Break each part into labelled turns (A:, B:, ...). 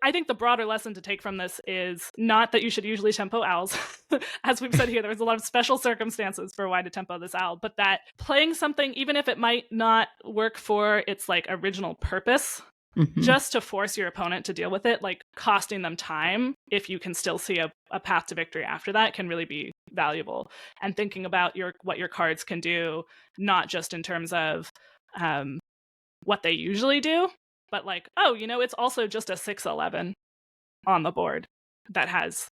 A: I think the broader lesson to take from this is not that you should usually tempo owls. As we've said here, there's a lot of special circumstances for why to tempo this owl, but that playing something, even if it might not work for its like original purpose, just to force your opponent to deal with it, like costing them time, if you can still see a path to victory after that, can really be valuable. And thinking about what your cards can do, not just in terms of what they usually do, but like, oh, it's also just a 6/11 on the board that has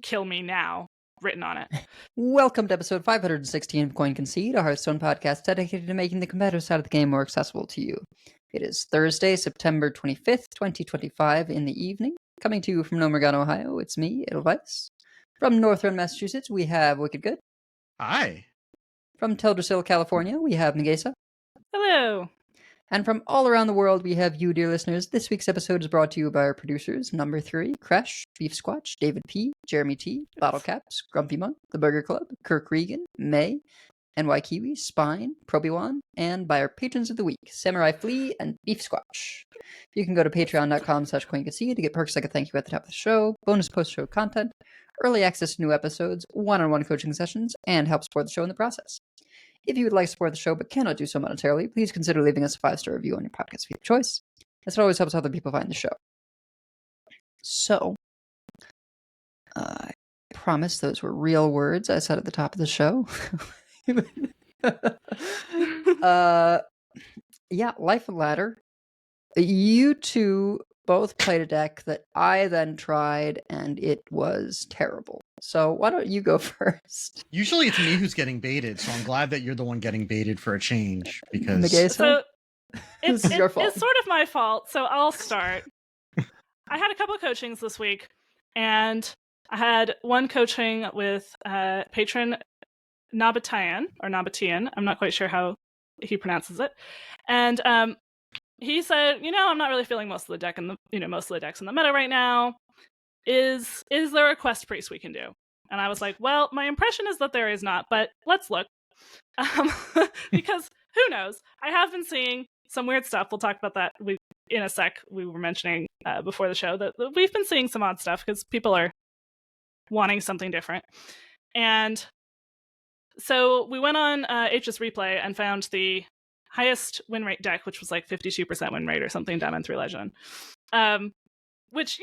A: kill me now written on it.
B: Welcome to episode 516 of Coin Concede, a Hearthstone podcast dedicated to making the competitive side of the game more accessible to you. It is Thursday, September 25th, 2025 in the evening. Coming to you from Nomergon, Ohio, it's me, ep516. From Northern Massachusetts, we have Wicked Good.
C: Hi.
B: From Teldrassil, California, we have Megasa.
A: Hello.
B: And from all around the world, we have you, dear listeners. This week's episode is brought to you by our producers, Number 3, Crash, Beef Squatch, David P., Jeremy T., Bottle Caps, Grumpy Monk, The Burger Club, Kirk Regan, May, NY Kiwi, Spine, Probiwan, and by our patrons of the week, Samurai Flea and Beef Squatch. You can go to patreon.com/CoinConcede to get perks like a thank you at the top of the show, bonus post-show content, early access to new episodes, one-on-one coaching sessions, and help support the show in the process. If you would like to support the show but cannot do so monetarily, please consider leaving us a 5-star review on your podcast feed of choice. This always helps other people find the show. So, I promise those were real words I said at the top of the show. Yeah, Life and Ladder. You two both played a deck that I then tried, and it was terrible. So why don't you go first?
C: Usually it's me who's getting baited, so I'm glad that you're the one getting baited for a change, because...
B: Megasa?
A: This
B: is your fault.
A: It's sort of my fault, so I'll start. I had a couple of coachings this week, and I had one coaching with patron Nabatayan, or Nabatian. I'm not quite sure how he pronounces it. And he said, I'm not really feeling most of the deck and most of the decks in the meta right now. Is there a quest priest we can do? And I was like, well, my impression is that there is not, but let's look. Because who knows? I have been seeing some weird stuff. We'll talk about that in a sec. We were mentioning before the show that we've been seeing some odd stuff because people are wanting something different. And so we went on HS Replay and found the highest win rate deck, which was like 52% win rate or something, Diamond 3 Legend. Which,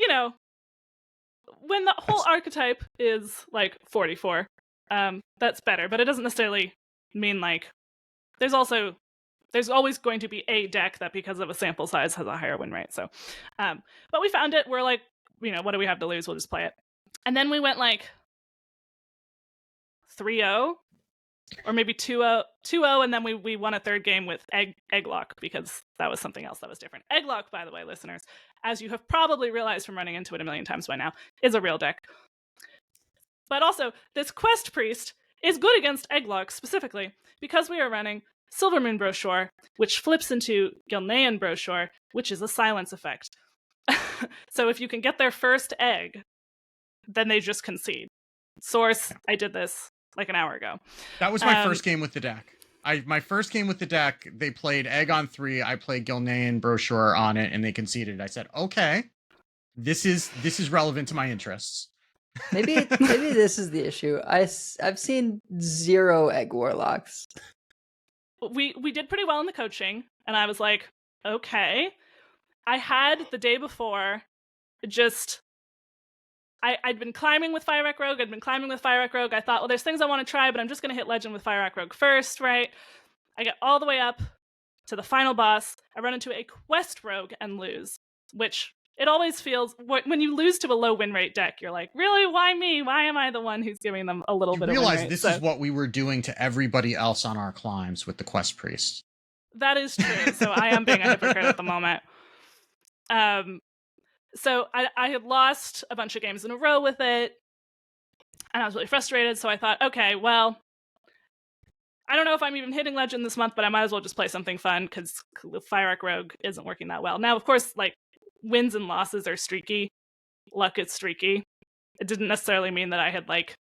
A: when the whole archetype is like 44, that's better, but it doesn't necessarily mean like there's always going to be a deck that because of a sample size has a higher win rate. So but we found it. We're like, what do we have to lose? We'll just play it. And then we went like 3-0 or maybe 2-0, and then we won a third game with Egglock because that was something else that was different. Egglock, by the way, listeners, as you have probably realized from running into it a million times by now, is a real deck. But also, this Quest Priest is good against Egglock specifically because we are running Silvermoon Brochure, which flips into Gilnean Brochure, which is a silence effect. So if you can get their first egg, then they just concede. Source, I did this like an hour ago.
C: That was my first game with the deck. My first game with the deck, they played Egg on 3, I played Gilnean Brochure on it, and they conceded. I said, okay, this is relevant to my interests.
B: Maybe this is the issue. I've seen 0 Egg Warlocks.
A: We did pretty well in the coaching, and I was like, okay. I had the day before just... I'd been climbing with Fire Rogue. I thought, well, there's things I want to try, but I'm just going to hit Legend with Fire Rogue first, right? I get all the way up to the final boss. I run into a Quest Rogue and lose, which it always feels, when you lose to a low win rate deck, you're like, really? Why me? Why am I the one who's giving them a little bit of win rate?
C: Realize this is what we were doing to everybody else on our climbs with the Quest Priest.
A: That is true. So I am being a hypocrite at the moment. So I had lost a bunch of games in a row with it, and I was really frustrated, so I thought, okay, well, I don't know if I'm even hitting Legend this month, but I might as well just play something fun, because the Fire Rogue isn't working that well. Now, of course, like, wins and losses are streaky. Luck is streaky. It didn't necessarily mean that I had, like,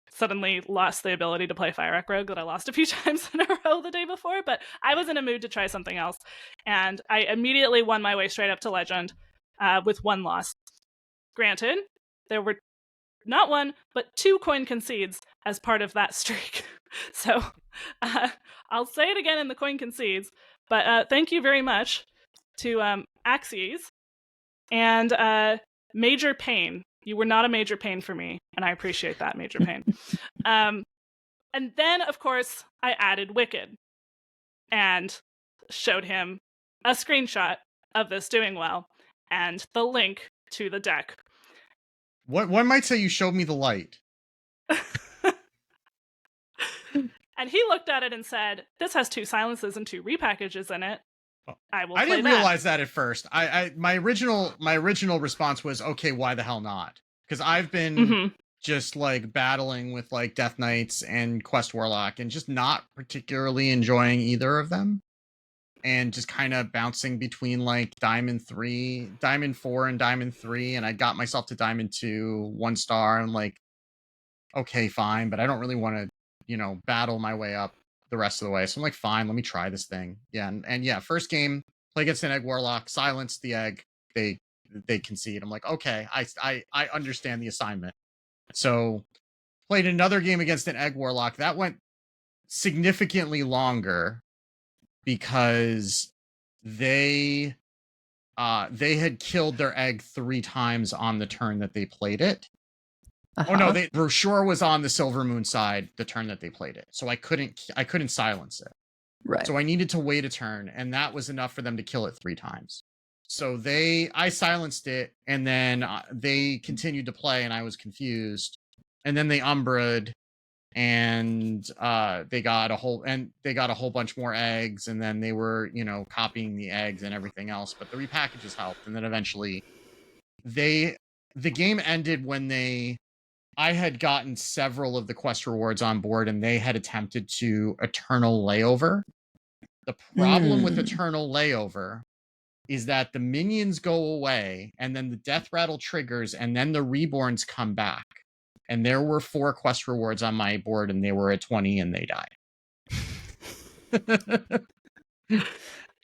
A: suddenly lost the ability to play Fire Rogue that I lost a few times in a row the day before, but I was in a mood to try something else, and I immediately won my way straight up to Legend, with one loss. Granted, there were not one, but 2 Coin Concedes as part of that streak. So I'll say it again in the Coin Concedes, but thank you very much to Axes and Major Pain. You were not a major pain for me, and I appreciate that, Major Pain. And then, of course, I added Wicked and showed him a screenshot of this doing well and the link to the deck.
C: One might say you showed me the light.
A: And he looked at it and said, "This has 2 silences and 2 repackages in it. I will."
C: I
A: play
C: didn't
A: that.
C: realize that at first. My original response was, okay, why the hell not? Because I've been just like battling with like Death Knights and Quest Warlock and just not particularly enjoying either of them. And just kind of bouncing between like Diamond 4 and Diamond 3. And I got myself to Diamond 2, 1 star. And like, okay, fine. But I don't really want to, battle my way up the rest of the way. So I'm like, fine, let me try this thing. Yeah. And yeah, first game, play against an Egg Warlock, silence the Egg. They concede. I'm like, okay, I understand the assignment. So played another game against an Egg Warlock. That went significantly longer because they had killed their egg 3 times on the turn that they played it. Oh no, Brochure was on the Silver Moon side the turn that they played it. So I couldn't silence it.
B: Right.
C: So I needed to wait a turn, and that was enough for them to kill it 3 times. So I silenced it, and then they continued to play, and I was confused. And then they Umbra'd, and they got a whole bunch more eggs, and then they were copying the eggs and everything else. But the repackages helped, and then eventually the game ended when I had gotten several of the quest rewards on board, and they had attempted to Eternal Layover. The problem with Eternal Layover is that the minions go away, and then the death rattle triggers, and then the reborns come back. And there were 4 quest rewards on my board, and they were at 20, and they died.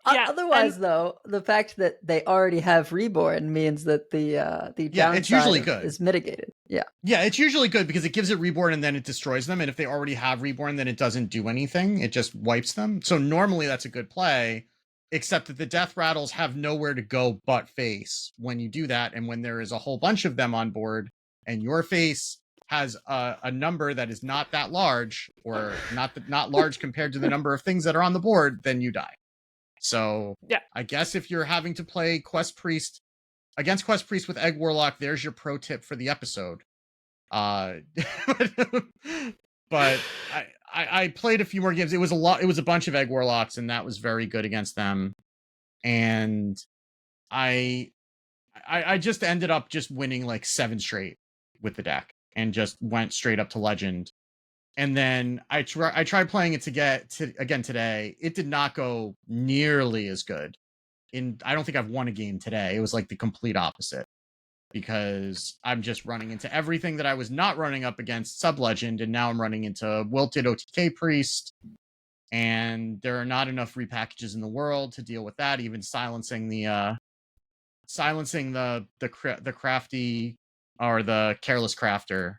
A: Yeah,
B: Otherwise, though, the fact that they already have reborn means that the downside
C: it's usually good.
B: is mitigated. Yeah,
C: it's usually good because it gives it reborn and then it destroys them. And if they already have reborn, then it doesn't do anything. It just wipes them. So normally that's a good play, except that the death rattles have nowhere to go but face when you do that. And when there is a whole bunch of them on board, and your face has a number that is not that large, or not large compared to the number of things that are on the board, then you die. So
A: yeah,
C: I guess if you're having to play Quest Priest against Quest Priest with Egg Warlock, there's your pro tip for the episode. But I played a few more games. It was a bunch of Egg Warlocks, and that was very good against them. And I just ended up just winning like 7 straight with the deck, and just went straight up to Legend. And then I tried playing it again today. It did not go nearly as good. I don't think I've won a game today. It was like the complete opposite, because I'm just running into everything that I was not running up against Sub-Legend, and now I'm running into Wilted OTK Priest, and there are not enough repackages in the world to deal with that. Even silencing the crafty or the careless crafter,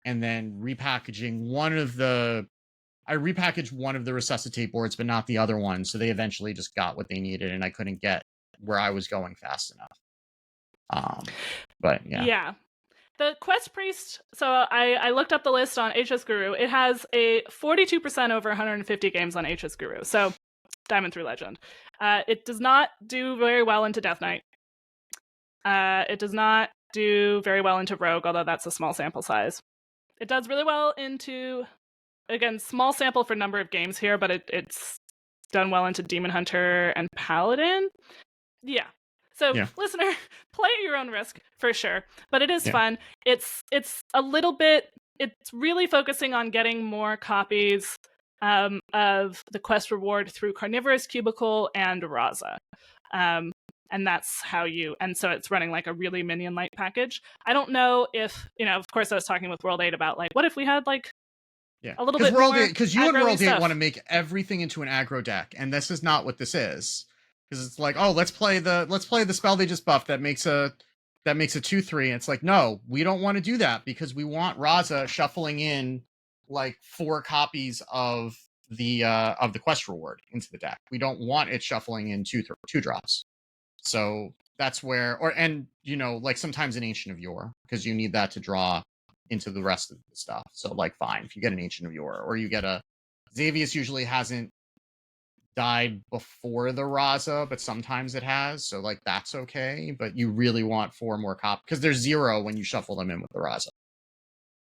C: and then repackaging I repackaged one of the resuscitate boards, but not the other one. So they eventually just got what they needed, and I couldn't get where I was going fast enough. But yeah.
A: Yeah. The Quest Priest, so I looked up the list on HS Guru. It has a 42% over 150 games on HS Guru. So Diamond through Legend. It does not do very well into Death Knight. It does not do very well into Rogue, although that's a small sample size. It does really well into, again, small sample for number of games here, but it's done well into Demon Hunter and Paladin. Yeah. So, listener, play at your own risk, for sure. But it is fun. It's a little bit, it's really focusing on getting more copies of the quest reward through Carnivorous Cubicle and Raza. And that's how and so it's running like a really minion light package. I don't know if, of course I was talking with World 8 about like, what if we had like a little bit more
C: because you and World 8 want to make everything into an aggro deck, and this is not what this is. Because it's like, oh, let's play the spell they just buffed that makes a that makes it 2-3. And it's like, no, we don't want to do that because we want Raza shuffling in like 4 copies of the quest reward into the deck. We don't want it shuffling in two drops. So that's where, like sometimes an Ancient of Yore, because you need that to draw into the rest of the stuff. So like, fine, if you get an Ancient of Yore, or you get a Xavius, usually hasn't died before the Raza, but sometimes it has. So like, that's okay. But you really want 4 more copies because there's 0 when you shuffle them in with the Raza.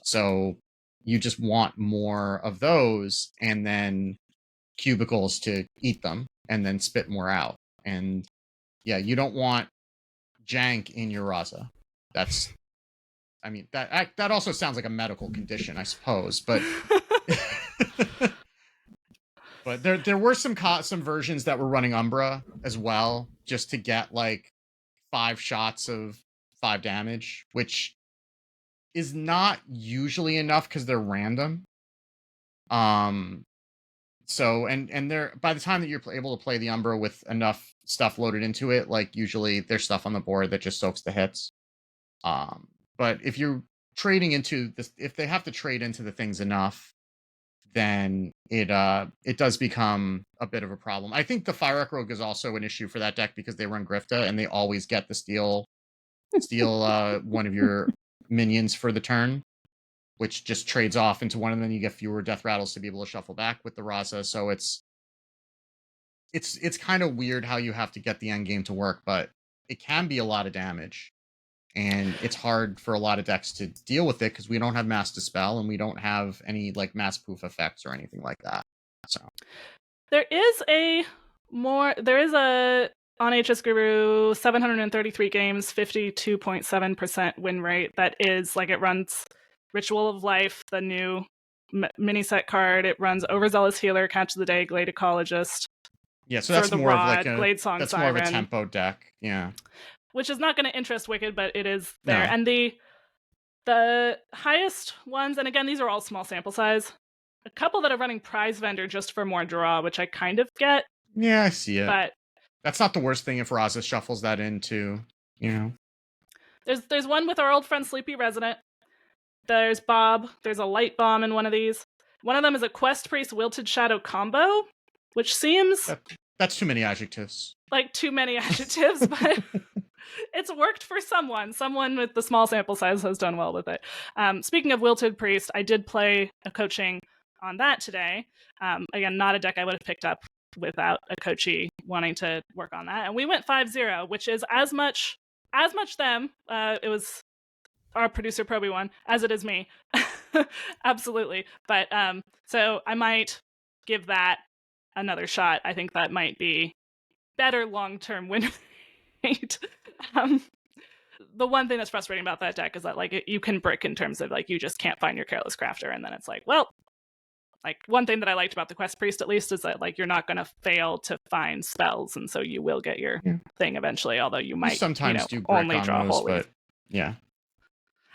C: So you just want more of those, and then cubicles to eat them, and then spit more out. And yeah, you don't want jank in your Raza. That also sounds like a medical condition, I suppose, but but there were some versions that were running Umbra as well, just to get like 5 shots of 5 damage, which is not usually enough because they're random. So and they're, by the time that you're able to play the Umbra with enough stuff loaded into it, like usually there's stuff on the board that just soaks the hits. But if you're trading into this, if they have to trade into the things enough, then it does become a bit of a problem. I think the Fire Rogue is also an issue for that deck because they run Grifta and they always get the steal one of your minions for the turn, which just trades off into one, and then you get fewer death rattles to be able to shuffle back with the Raza. So it's kind of weird how you have to get the end game to work, but it can be a lot of damage. And it's hard for a lot of decks to deal with it because we don't have Mass Dispel and we don't have any like mass poof effects or anything like that. So
A: there is a on HS Guru 733 games, 52.7% win rate. That is like, it runs Ritual of Life, the new mini set card. It runs Overzealous Healer, Catch of the Day, Glade Ecologist.
C: Yeah, so that's more
A: Rod,
C: of like
A: Glade Song
C: that's
A: Siren,
C: more of a tempo deck. Yeah.
A: Which is not going to interest Wicked, but it is there.
C: No.
A: And the highest ones, and again, these are all small sample size, a couple that are running Prize Vendor just for more draw, which I kind of get.
C: Yeah, I see it.
A: But
C: that's not the worst thing if Raza shuffles that into,
A: There's one with our old friend Sleepy Resident. There's Bob. There's a Light Bomb in one of these. One of them is a Quest Priest Wilted Shadow combo, which seems...
C: That's too many adjectives.
A: Like, too many adjectives, but... It's worked for someone. Someone with the small sample size has done well with it. Speaking of Wilted Priest, I did play a coaching on that today. Again, not a deck I would have picked up without a coachee wanting to work on that. And we went 5-0, which is as much them. It was our producer Proby one as it is me. Absolutely. But so I might give that another shot. I think that might be better long-term win rate. The one thing that's frustrating about that deck is that like you can brick in terms of like you just can't find your Careless Crafter, and then it's like, well, like one thing that I liked about the Quest Priest at least is that like you're not going to fail to find spells, and so you will get your thing eventually. Although you might
C: sometimes do
A: only draw
C: those,
A: holy.
C: But yeah,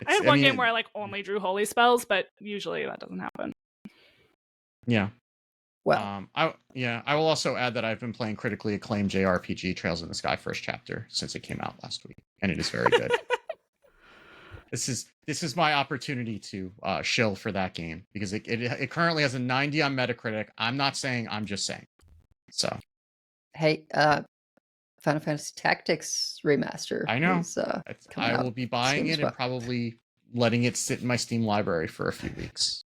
A: I had one game where I like only drew holy spells, but usually that doesn't happen.
C: Yeah.
B: Well,
C: I will also add that I've been playing critically acclaimed JRPG Trails in the Sky first chapter since it came out last week, and it is very good. This is my opportunity to shill for that game because it currently has a 90 on Metacritic. I'm not saying, I'm just saying. So,
B: hey, Final Fantasy Tactics remaster.
C: I know.
B: I
C: will be buying it and probably letting it sit in my Steam library for a few weeks.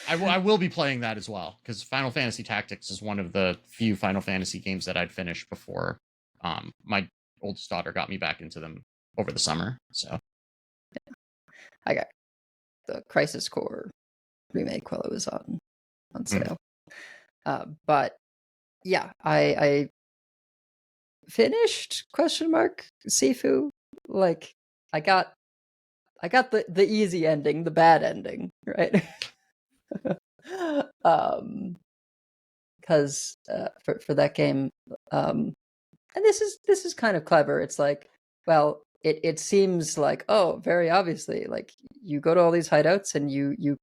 C: I will be playing that as well because Final Fantasy Tactics is one of the few Final Fantasy games that I'd finished before my oldest daughter got me back into them over the summer. So
B: yeah. I got the Crisis Core remake while it was on sale. But yeah, I finished ? Sifu. Like I got the easy ending, the bad ending, right? Because for that game, and this is kind of clever. It's like, well, it seems like, oh, very obviously, like you go to all these hideouts and you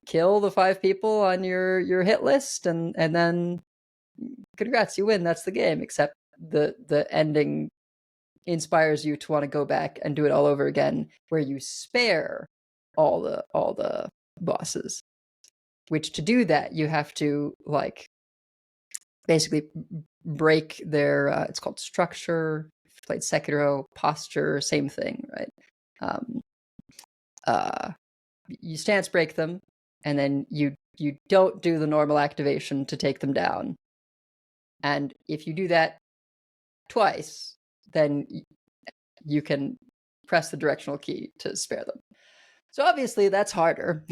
B: kill the 5 people on your hit list, and then congrats, you win. That's the game. Except the ending inspires you to want to go back and do it all over again, where you spare all the bosses. Which to do that, you have to like basically break their it's called structure. If you played Sekiro, posture, same thing, right? You stance break them, and then you don't do the normal activation to take them down. And if you do that twice, then you can press the directional key to spare them. So obviously that's harder.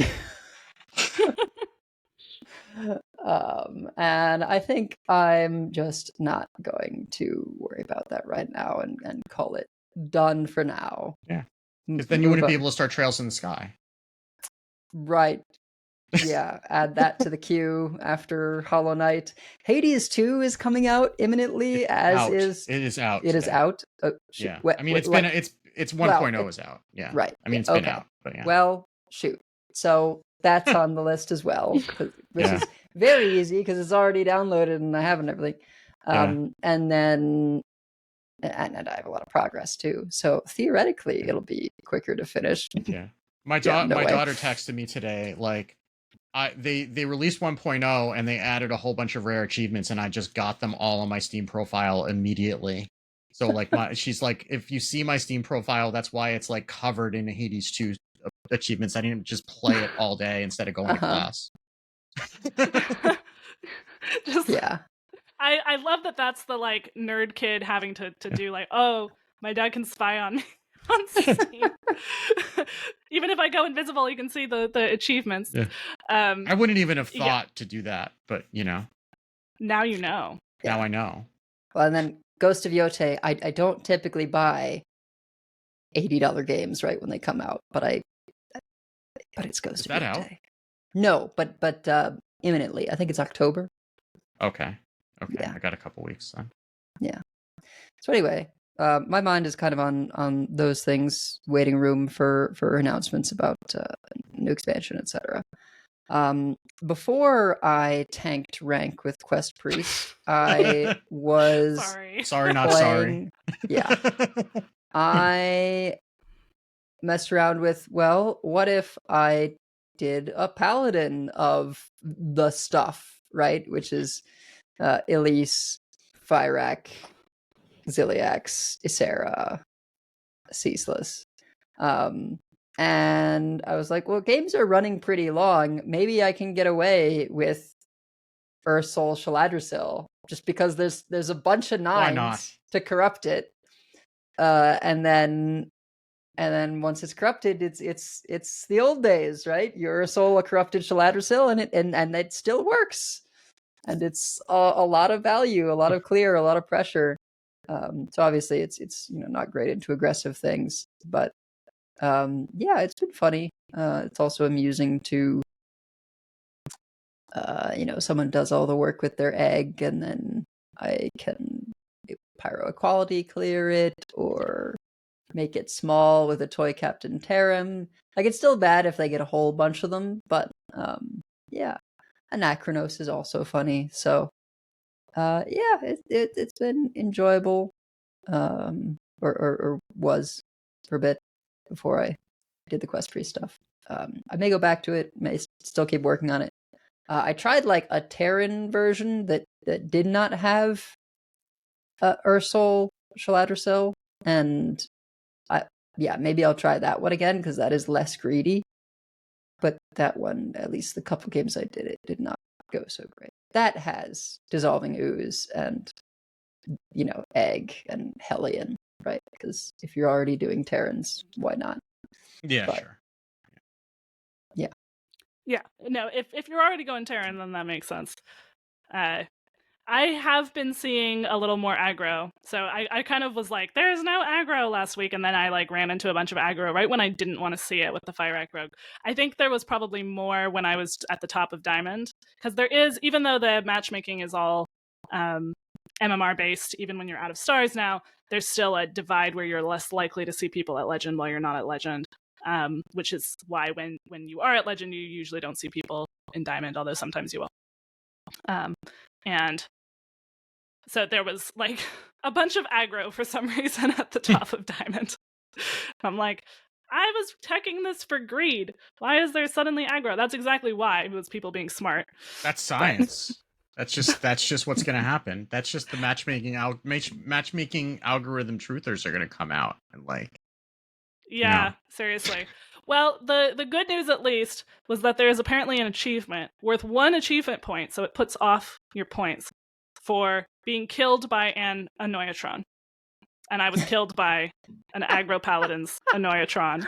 B: And I think I'm just not going to worry about that right now and call it done for now.
C: Yeah. Because then you wouldn't be able to start Trails in the Sky.
B: Right. Yeah, add that to the queue after Hollow Knight. Hades 2 is coming out imminently,
C: It is out.
B: It is out.
C: Yeah. I mean, it's 1.0 is out. Yeah.
B: Right.
C: I mean, it's been out, but yeah.
B: Well, shoot. So that's on the list as well, which is very easy because it's already downloaded and I have everything. And then and I have a lot of progress too. So theoretically, it'll be quicker to finish.
C: Yeah. My daughter texted me today, like, they released 1.0 and they added a whole bunch of rare achievements, and I just got them all on my Steam profile immediately. So like she's like, if you see my Steam profile, that's why it's like covered in Hades 2 achievements. I didn't just play it all day instead of going to class.
B: Yeah.
A: I love that that's the like nerd kid having to do like, oh, my dad can spy on me on Steam. Even if I go invisible, you can see the achievements.
C: Yeah. I wouldn't even have thought to do that, but you know.
A: Now you know.
C: Now I know.
B: Well, and then Ghost of Yote, I don't typically buy $80 games right when they come out, but it's Ghost of Yote. Is that out? No, but imminently. I think it's October.
C: Okay. Yeah. I got a couple weeks then.
B: Yeah. So anyway, my mind is kind of on those things, waiting room for announcements about new expansion, etc. Before I tanked rank with Quest Priest, I was
C: sorry, not sorry.
B: Yeah, I messed around with, well, what if I did a paladin of the stuff, right? Which is Elise, Fyrak, Ziliax, Ysera, Ceaseless. And I was like, well, games are running pretty long. Maybe I can get away with Ursol Shaladrisil, just because there's a bunch of 9s to corrupt it. And then once it's corrupted, it's the old days, right? You're Ursol, a corrupted Shaladrisil, and it still works. And it's a lot of value, a lot of clear, a lot of pressure. So obviously it's not great into aggressive things, but yeah, it's been funny. It's also amusing to someone does all the work with their egg, and then I can pyro equality clear it or make it small with a toy Captain Terram. Like, it's still bad if they get a whole bunch of them, but yeah. Anachronos is also funny, so yeah, it's been enjoyable, or was for a bit before I did the Quest Priest stuff. I may go back to it, may still keep working on it. I tried like a Terran version that did not have Ursol Shaladrisil, and maybe I'll try that one again because that is less greedy. But that one, at least the couple games I did, it did not go so great. That has Dissolving Ooze and, Egg and Hellion, right? Because if you're already doing Terrans, why not?
C: Yeah, sure.
B: Yeah.
A: Yeah. No, if you're already going Terran, then that makes sense. I have been seeing a little more aggro. So I kind of was like, there's no aggro last week. And then I ran into a bunch of aggro right when I didn't want to see it with the Fyrak Rogue. I think there was probably more when I was at the top of Diamond. Because there is, even though the matchmaking is all MMR based, even when you're out of stars now, there's still a divide where you're less likely to see people at Legend while you're not at Legend. Which is why when you are at Legend, you usually don't see people in Diamond, although sometimes you will. And so there was a bunch of aggro for some reason at the top of Diamond. I'm like, I was checking this for greed. Why is there suddenly aggro? That's exactly why. It was people being smart.
C: That's science. That's just what's going to happen. That's just the matchmaking algorithm truthers are going to come out and like.
A: Yeah, seriously. Well, the good news at least was that there is apparently an achievement worth 1 achievement point, so it puts off your points for being killed by an Annoyatron. And I was killed by an aggro paladin's Annoyatron.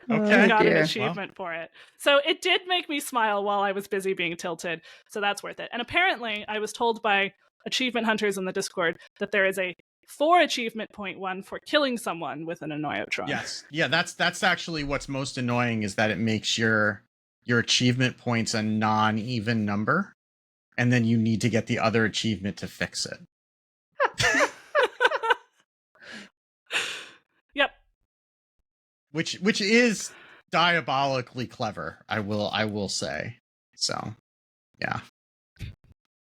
C: Okay.
A: Got an achievement for it. So it did make me smile while I was busy being tilted. So that's worth it. And apparently I was told by achievement hunters in the Discord that there is a 4 achievement point one for killing someone with an Annoyatron.
C: Yes. Yeah, that's actually what's most annoying is that it makes your achievement points a non-even number. And then you need to get the other achievement to fix it.
A: Yep.
C: Which is diabolically clever, I will say. So, yeah.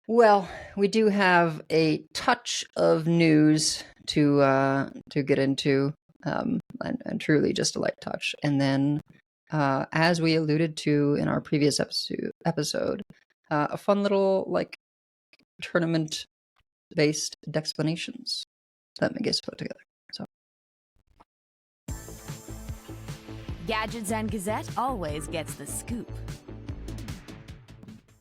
B: Well, we do have a touch of news to get into, and truly just a light touch. And then, as we alluded to in our previous episode, a fun little like tournament-based explanations that Megas put together. So,
D: Gadgets and Gazette always gets the scoop.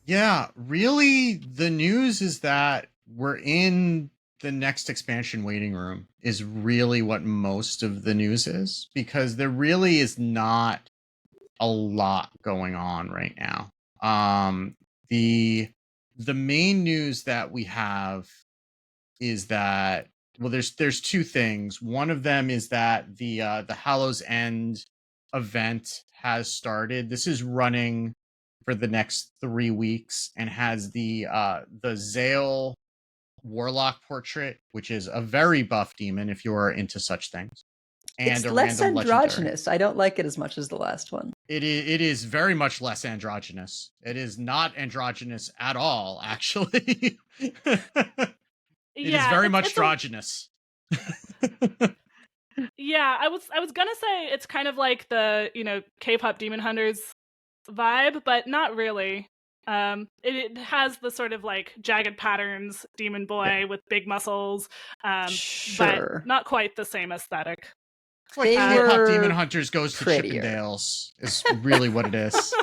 C: Yeah, really, the news is that we're in the next expansion waiting room is really what most of the news is, because there really is not a lot going on right now. The main news that we have is that, well, there's 2 things. One of them is that the Hallows End event has started. This is running for the next 3 weeks and has the Zale Warlock portrait, which is a very buff demon if you're into such things. And
B: it's
C: a
B: less
C: random
B: androgynous.
C: legendary.
B: I don't like it as much as the last one.
C: It is very much less androgynous. It is not androgynous at all, actually. It is very much androgynous.
A: Yeah, I was gonna say it's kind of like the K-pop Demon Hunters vibe, but not really. It has the sort of like jagged patterns demon boy with big muscles,
B: sure,
A: but not quite the same aesthetic.
C: It's like K-pop Demon Hunters goes to Chippendales is really what it is.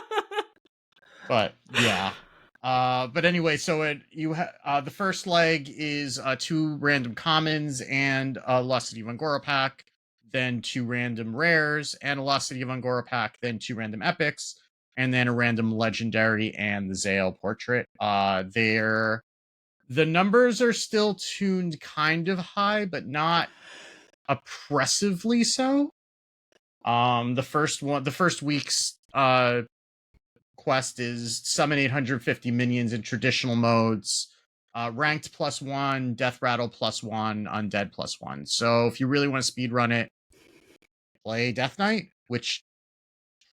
C: But yeah. But anyway, so the first leg is 2 random commons and a Lost City of Angora pack, then 2 random rares and a Lost City of Angora pack, then 2 random epics, and then a random legendary and the Zale portrait. The numbers are still tuned kind of high, but not oppressively so. The first week's quest is summon 850 minions in traditional modes, ranked +1, death rattle +1, undead +1. So if you really want to speedrun it, play Death Knight, which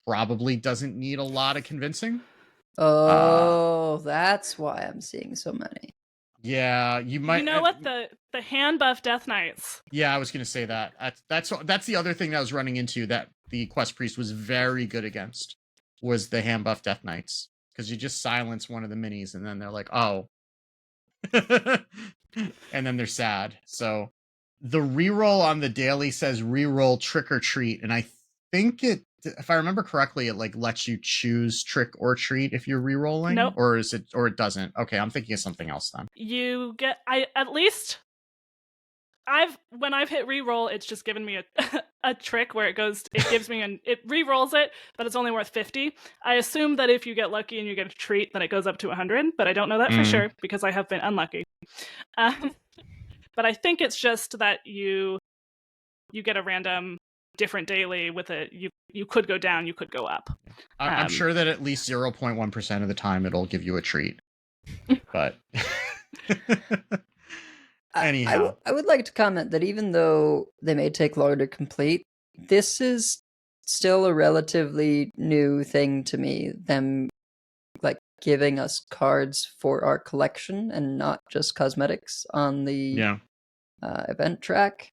C: probably doesn't need a lot of convincing.
B: Oh, that's why I'm seeing so many.
C: Yeah, you might.
A: You know what, the hand buff Death Knights. Yeah,
C: I was gonna say that. That's the other thing that I was running into that the Quest Priest was very good against, was the hand buff Death Knights, because you just silence one of the minis and then they're like, oh, and then they're sad. So the reroll on the daily says reroll Trick or Treat, and I think if I remember correctly, it like lets you choose Trick or Treat if you're rerolling.
A: Nope.
C: Or it doesn't. Okay, I'm thinking of something else then.
A: You get when I've hit reroll, it's just given me a trick where it gives me it rerolls it, but it's only worth 50. I assume that if you get lucky and you get a treat, then it goes up to 100, but I don't know that for sure because I have been unlucky. But I think it's just that you get a random different daily with it. You could go down, you could go up.
C: I'm sure that at least 0.1% of the time it'll give you a treat. But anyhow,
B: I would like to comment that even though they may take longer to complete, this is still a relatively new thing to me. Them like giving us cards for our collection and not just cosmetics on the event track.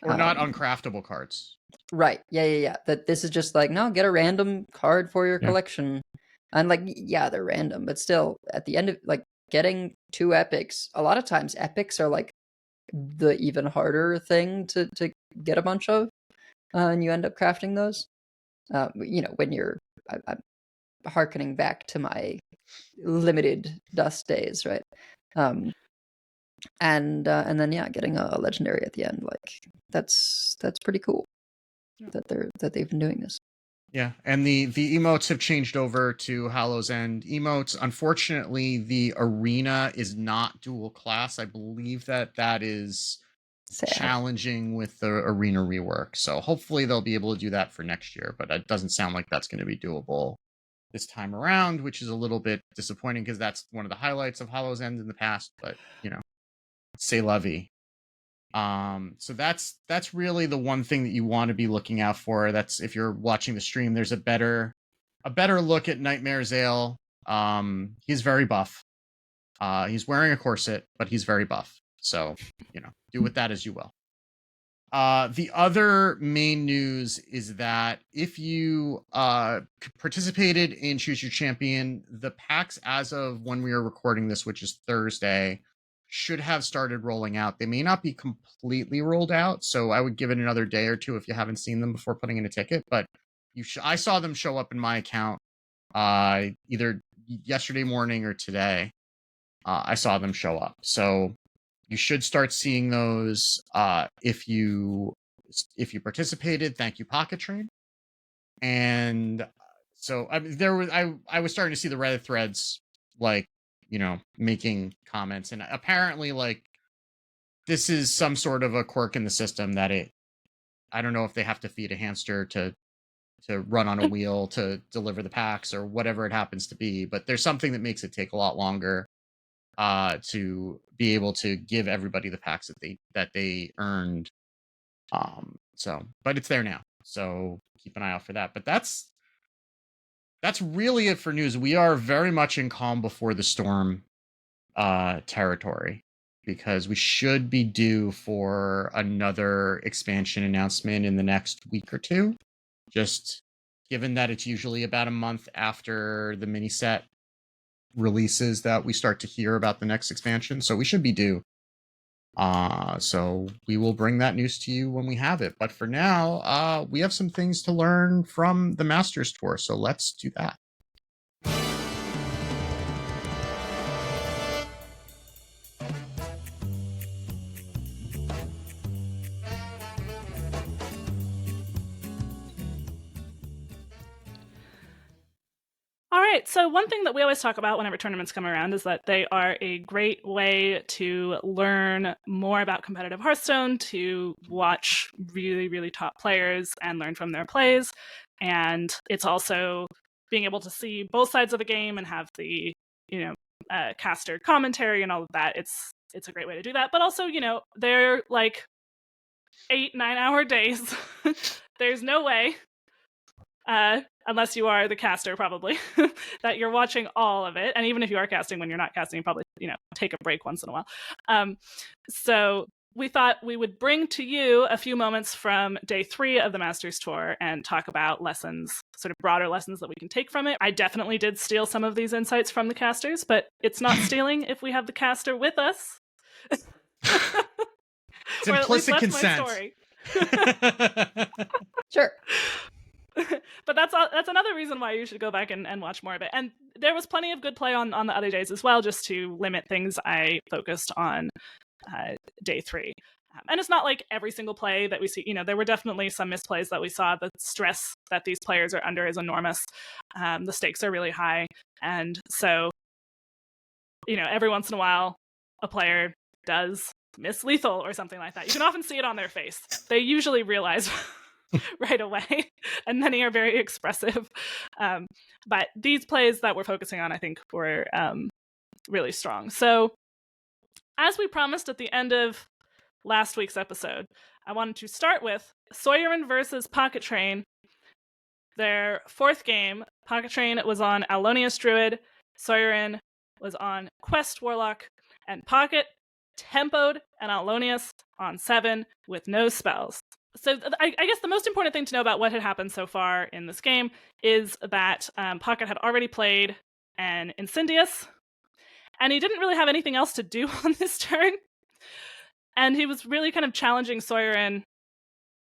C: Or not uncraftable cards.
B: Right. Yeah. That this is just like, no, get a random card for your collection. And like, yeah, they're random, but still, at the end of like getting 2 epics, a lot of times epics are like the even harder thing to get a bunch of, and you end up crafting those. When you're, I'm harkening back to my limited dust days, right? And then getting a legendary at the end, like that's pretty cool. That they've been doing this.
C: Yeah, and the emotes have changed over to Hallow's End emotes. Unfortunately, the arena is not dual class. I believe that is challenging with the arena rework. So hopefully they'll be able to do that for next year, but it doesn't sound like that's going to be doable this time around, which is a little bit disappointing because that's one of the highlights of Hallow's End in the past, but c'est la vie. So that's really the one thing that you want to be looking out for. That's if you're watching the stream, there's a better look at Nightmare Zale. He's very buff. He's wearing a corset, but he's very buff. So, do with that as you will. The other main news is that if you participated in Choose Your Champion, the packs as of when we are recording this, which is Thursday, should have started rolling out. They may not be completely rolled out, so I would give it another day or two if you haven't seen them before putting in a ticket. But I saw them show up in my account either yesterday morning or today. I saw them show up, so you should start seeing those if you participated. Thank you, PocketTrain. And so I was starting to see the Reddit threads like making comments, and apparently like this is some sort of a quirk in the system that I don't know if they have to feed a hamster to run on a wheel to deliver the packs or whatever it happens to be, but there's something that makes it take a lot longer to be able to give everybody the packs that they earned. But it's there now, so keep an eye out for that. But that's really it for news. We are very much in calm before the storm territory, because we should be due for another expansion announcement in the next week or two, just given that it's usually about a month after the mini set releases that we start to hear about the next expansion. So we should be due. So we will bring that news to you when we have it. But for now, we have some things to learn from the Masters Tour. So let's do that.
A: All right, so one thing that we always talk about whenever tournaments come around is that they are a great way to learn more about competitive Hearthstone, to watch really, really top players and learn from their plays. And it's also being able to see both sides of the game and have the, caster commentary and all of that. It's a great way to do that. But also, they're like 8-9 hour days. There's no way, unless you are the caster, probably, that you're watching all of it. And even if you are casting, when you're not casting, you probably, take a break once in a while. So we thought we would bring to you a few moments from day 3 of the Masters Tour and talk about lessons, sort of broader lessons that we can take from it. I definitely did steal some of these insights from the casters, but it's not stealing if we have the caster with us.
C: It's implicit consent.
B: Sure.
A: But that's another reason why you should go back and watch more of it. And there was plenty of good play on the other days as well, just to limit things. I focused on day 3. And it's not like every single play that we see, there were definitely some misplays that we saw. The stress that these players are under is enormous. The stakes are really high. And so, every once in a while, a player does miss lethal or something like that. You can often see it on their face. They usually realize right away, and many are very expressive. But these plays that we're focusing on, I think, were really strong. So, as we promised at the end of last week's episode, I wanted to start with Soyorin versus PocketTrain. Their 4th game, PocketTrain was on Alonius Druid, Soyorin was on Quest Warlock, and Pocket tempoed an Alonius on 7 with no spells. So I guess the most important thing to know about what had happened so far in this game is that Pocket had already played an Incendius, and he didn't really have anything else to do on this turn. And he was really kind of challenging Soyorin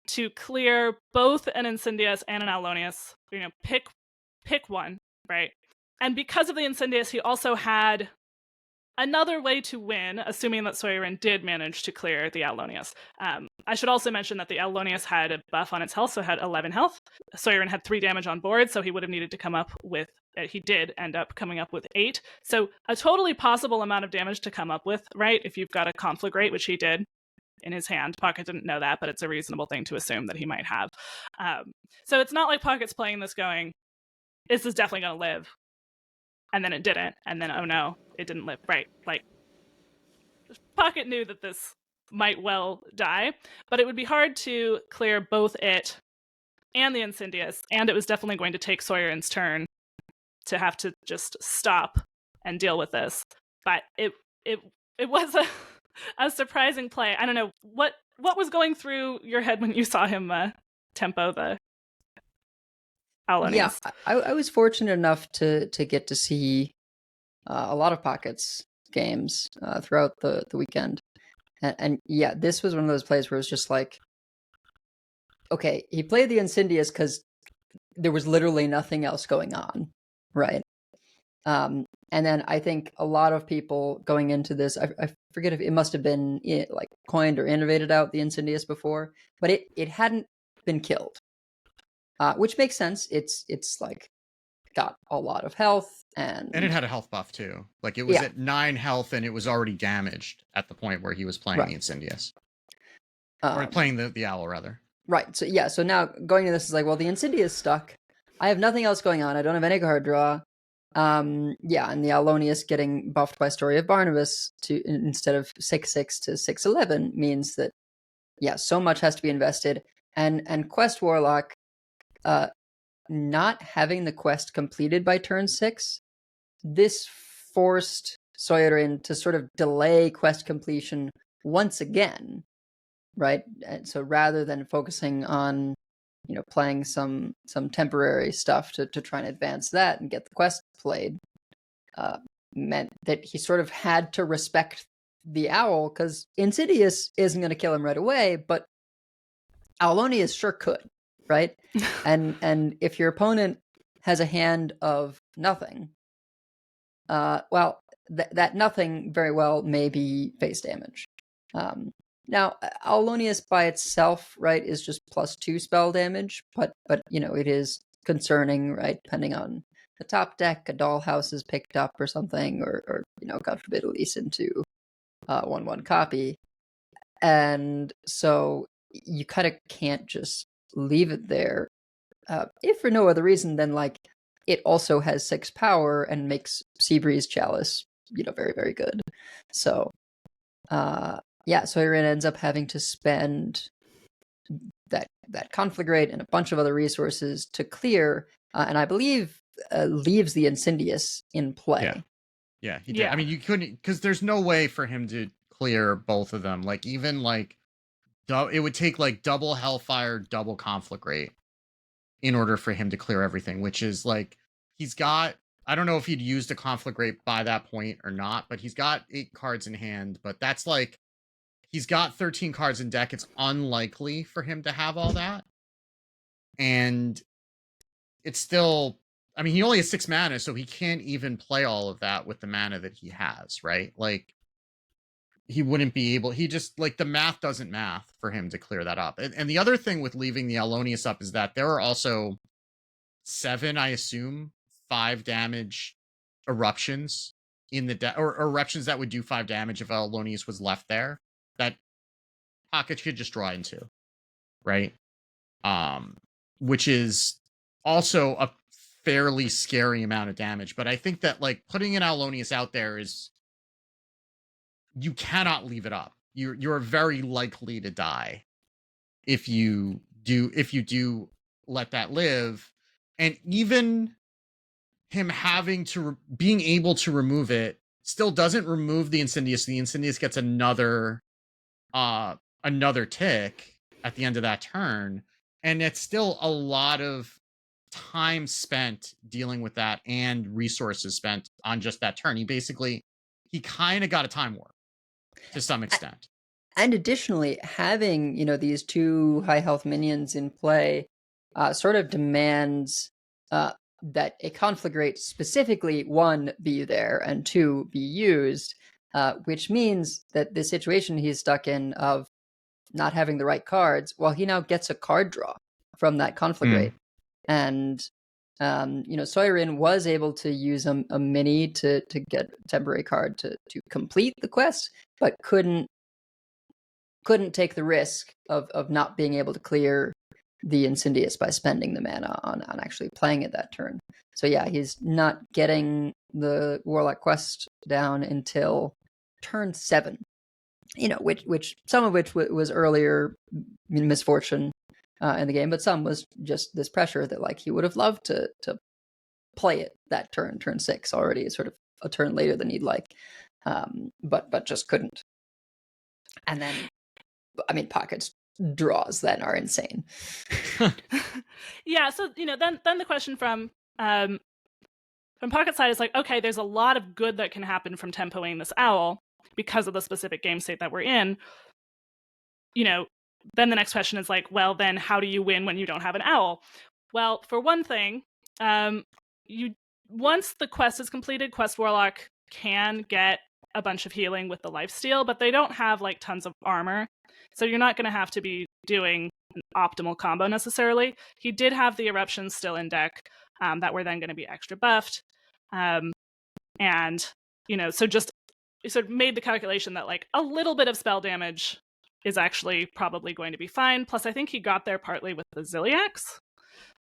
A: to clear both an Incendius and an Alonius. Pick one, right? And because of the Incendius, he also had another way to win, assuming that Soyorin did manage to clear the Alonius. I should also mention that the Alonius had a buff on its health, so it had 11 health. Soyorin had 3 damage on board, so he would have needed to come up with, he did end up coming up with 8. So a totally possible amount of damage to come up with, right? If you've got a conflagrate, which he did in his hand. Pocket didn't know that, but it's a reasonable thing to assume that he might have. So it's not like Pocket's playing this going, this is definitely going to live. And then it didn't. And then, oh no, it didn't live. Right. Like, Pocket knew that this might well die, but it would be hard to clear both it and the Incendius. And it was definitely going to take Soyorin's turn to have to just stop and deal with this. But it was a surprising play. I don't know what was going through your head when you saw him tempo the Alonius.
B: Yeah, I was fortunate enough to get to see a lot of Pocket's games throughout the weekend. And yeah, this was one of those plays where it was just like, okay, he played the Incendius because there was literally nothing else going on, right? And then I think a lot of people going into this, I forget if it must have been like coined or innovated out the Incendius before, but it hadn't been killed. Which makes sense. It's like got a lot of health and
C: it had a health buff too. Like it was at 9 health and it was already damaged at the point where he was playing the Incendius. Or playing the owl rather.
B: Right. So yeah, so now going to this is like, well, the Incendius is stuck. I have nothing else going on. I don't have any card draw. Yeah, and the Alonius getting buffed by Story of Barnabas to instead of 6/6 to 6/11 means that so much has to be invested. And Quest Warlock not having the quest completed by turn 6, this forced Soyorin to sort of delay quest completion once again, right? And so rather than focusing on, playing some temporary stuff to try and advance that and get the quest played, meant that he sort of had to respect the owl, because Insidious isn't going to kill him right away, but Alonius sure could. Right? and if your opponent has a hand of nothing, well, that nothing very well may be face damage. Now, Alonius by itself, right, is just +2 spell damage, but it is concerning, right? Depending on the top deck, a dollhouse is picked up or something, or God forbid, at least into 1/1 copy, and so you kind of can't just leave it there, if for no other reason than like it also has 6 power and makes Seabreeze Chalice, very, very good. So, Soyorin ends up having to spend that conflagrate and a bunch of other resources to clear, and I believe leaves the Incendius in play.
C: Yeah, he did. Yeah. I mean, you couldn't, because there's no way for him to clear both of them. Like even like it would take like double Hellfire, double Conflagrate in order for him to clear everything, which is like, he's got, I don't know if he'd used a Conflagrate by that point or not, but he's got 8 cards in hand, but that's like, he's got 13 cards in deck. It's unlikely for him to have all that. And it's still, I mean, he only has 6 mana, so he can't even play all of that with the mana that he has, right? Like, he wouldn't be able, he just, like, the math doesn't math for him to clear that up. And the other thing with leaving the Alonius up is that there are also 7, I assume, 5 damage eruptions in the deck, or eruptions that would do 5 damage if Alonius was left there, that Pocket could just draw into, right? Which is also a fairly scary amount of damage. But I think that, like, putting an Alonius out there is, you cannot leave it up. You're very likely to die if you do let that live. And even him having to being able to remove it still doesn't remove the Incendious. The Incendious gets another tick at the end of that turn, and it's still a lot of time spent dealing with that and resources spent on just that turn. He kind of got a time warp to some extent.
B: And additionally, having, these two high health minions in play sort of demands that a conflagrate specifically, one, be there, and two, be used, which means that the situation he's stuck in of not having the right cards, well, he now gets a card draw from that conflagrate. And, Soyorin was able to use a mini to get a temporary card to complete the quest, but couldn't take the risk of not being able to clear the Incendious by spending the mana on actually playing it that turn. So yeah, he's not getting the Warlock quest down until turn 7. Which some of which was earlier misfortune in the game, but some was just this pressure that like he would have loved to play it that turn 6 already, sort of a turn later than he'd like, but just couldn't. And then, I mean, Pocket's draws then are insane.
A: Yeah, so then the question from Pocket side is like, okay, there's a lot of good that can happen from tempoing this owl because of the specific game state that we're in. Then the next question is like, well, then how do you win when you don't have an owl? Well, for one thing, once the quest is completed, Quest Warlock can get a bunch of healing with the lifesteal, but they don't have like tons of armor. So you're not going to have to be doing an optimal combo necessarily. He did have the eruptions still in deck that were then going to be extra buffed. So just sort of made the calculation that like a little bit of spell damage is actually probably going to be fine. Plus, I think he got there partly with the Ziliax.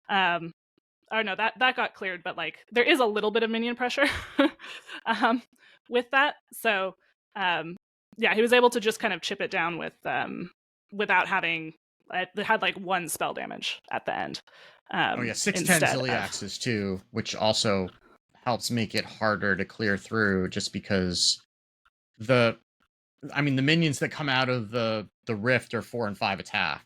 A: That got cleared, but like there is a little bit of minion pressure with that. So he was able to just kind of chip it down with without having had like one spell damage at the end.
C: 610 Ziliaxes too, which also helps make it harder to clear through, just because the minions that come out of the rift are 4 and 5 attack.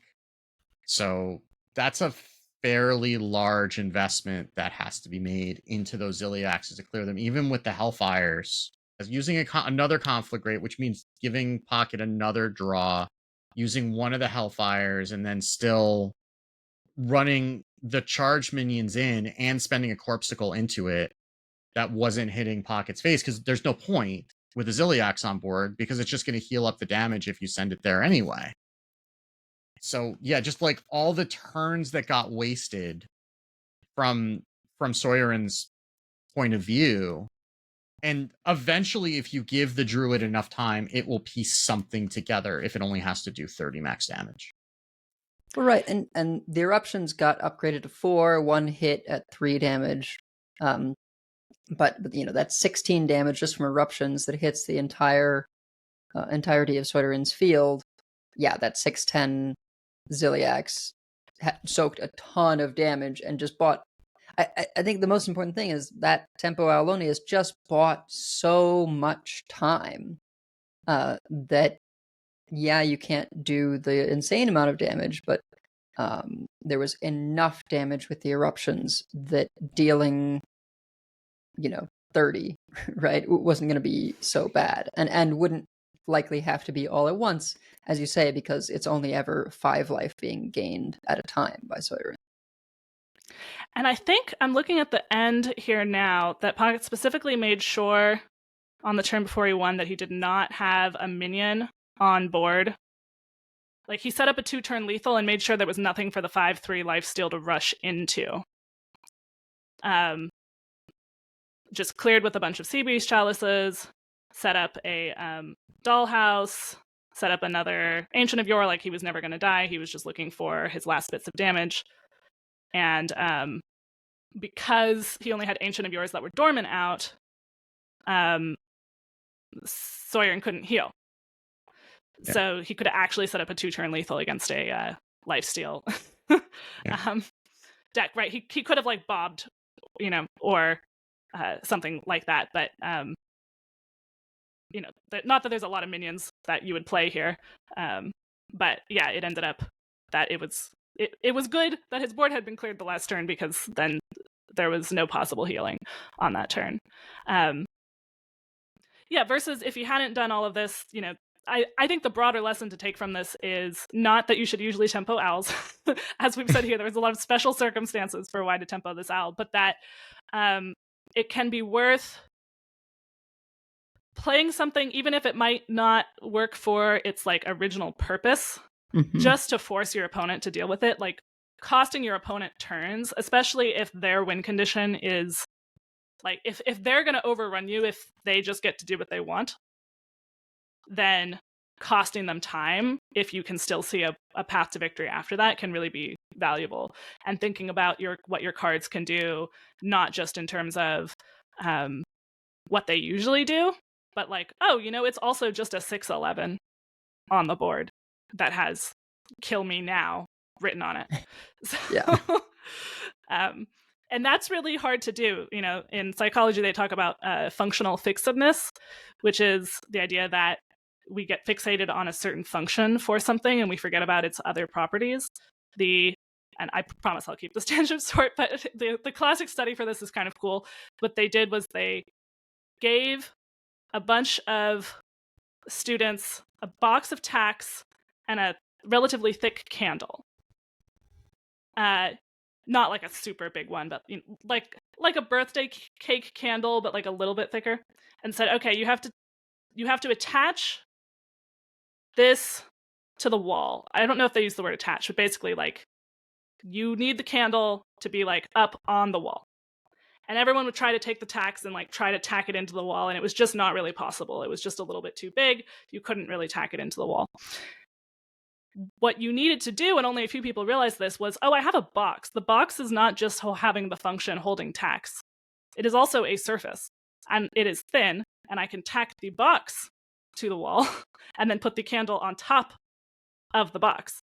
C: So that's a fairly large investment that has to be made into those Ziliaxes to clear them, even with the Hellfires. As using another conflagrate, which means giving Pocket another draw, using one of the Hellfires, and then still running the charge minions in and spending a Corpsicle into it that wasn't hitting Pocket's face, because there's no point with a Ziliax on board, because it's just going to heal up the damage if you send it there anyway. So yeah, just like all the turns that got wasted from Soyorin's point of view. And eventually, if you give the Druid enough time, it will piece something together if it only has to do 30 max damage.
B: Right, and the eruptions got upgraded to 4, 1 hit at 3 damage. But that's 16 damage just from eruptions that hits the entirety of Soyorin's field. Yeah, that 610 Ziliax soaked a ton of damage and just bought. I think the most important thing is that Tempo Aulonius just bought so much time that, yeah, you can't do the insane amount of damage, but there was enough damage with the eruptions that dealing 30, right, wasn't going to be so bad, and wouldn't likely have to be all at once, as you say, because it's only ever 5 life being gained at a time by Soyorin.
A: And I think I'm looking at the end here now that Pocket specifically made sure on the turn before he won that he did not have a minion on board. Like, he set up a 2-turn lethal and made sure there was nothing for the 5/3 lifesteal to rush into. Just cleared with a bunch of Sea Beast Chalices, set up a Dollhouse, set up another Ancient of Yore, like he was never going to die. He was just looking for his last bits of damage. And because he only had Ancient of Yours that were dormant out, Soyorin couldn't heal. Yeah. So he could have actually set up a 2-turn lethal against a lifesteal deck, right? He could have like bobbed, or something like that. But not that there's a lot of minions that you would play here, but yeah, it ended up that it was good that his board had been cleared the last turn, because then there was no possible healing on that turn. Versus if you hadn't done all of this, I think the broader lesson to take from this is not that you should usually tempo owls. As we've said here, there was a lot of special circumstances for why to tempo this owl, but that it can be worth playing something, even if it might not work for its like original purpose, just to force your opponent to deal with it, like costing your opponent turns, especially if their win condition is like, if they're going to overrun you, if they just get to do what they want, then costing them time, if you can still see a path to victory after that, can really be valuable. And thinking about what your cards can do, not just in terms of what they usually do, but like, it's also just a 6/11 on the board that has kill me now written on it. So, and that's really hard to do. In psychology, they talk about functional fixedness, which is the idea that we get fixated on a certain function for something and we forget about its other properties. And I promise I'll keep this tangent short, but the classic study for this is kind of cool. What they did was they gave a bunch of students a box of tacks and a relatively thick candle. Not like a super big one, but like a birthday cake candle, but like a little bit thicker. And said, okay, you have to attach this to the wall. I don't know if they use the word attach, but basically like you need the candle to be like up on the wall. And everyone would try to take the tacks and like try to tack it into the wall, and it was just not really possible. It was just a little bit too big. You couldn't really tack it into the wall. What you needed to do, and only a few people realized this, was, I have a box. The box is not just having the function holding tacks. It is also a surface, and it is thin, and I can tack the box to the wall and then put the candle on top of the box.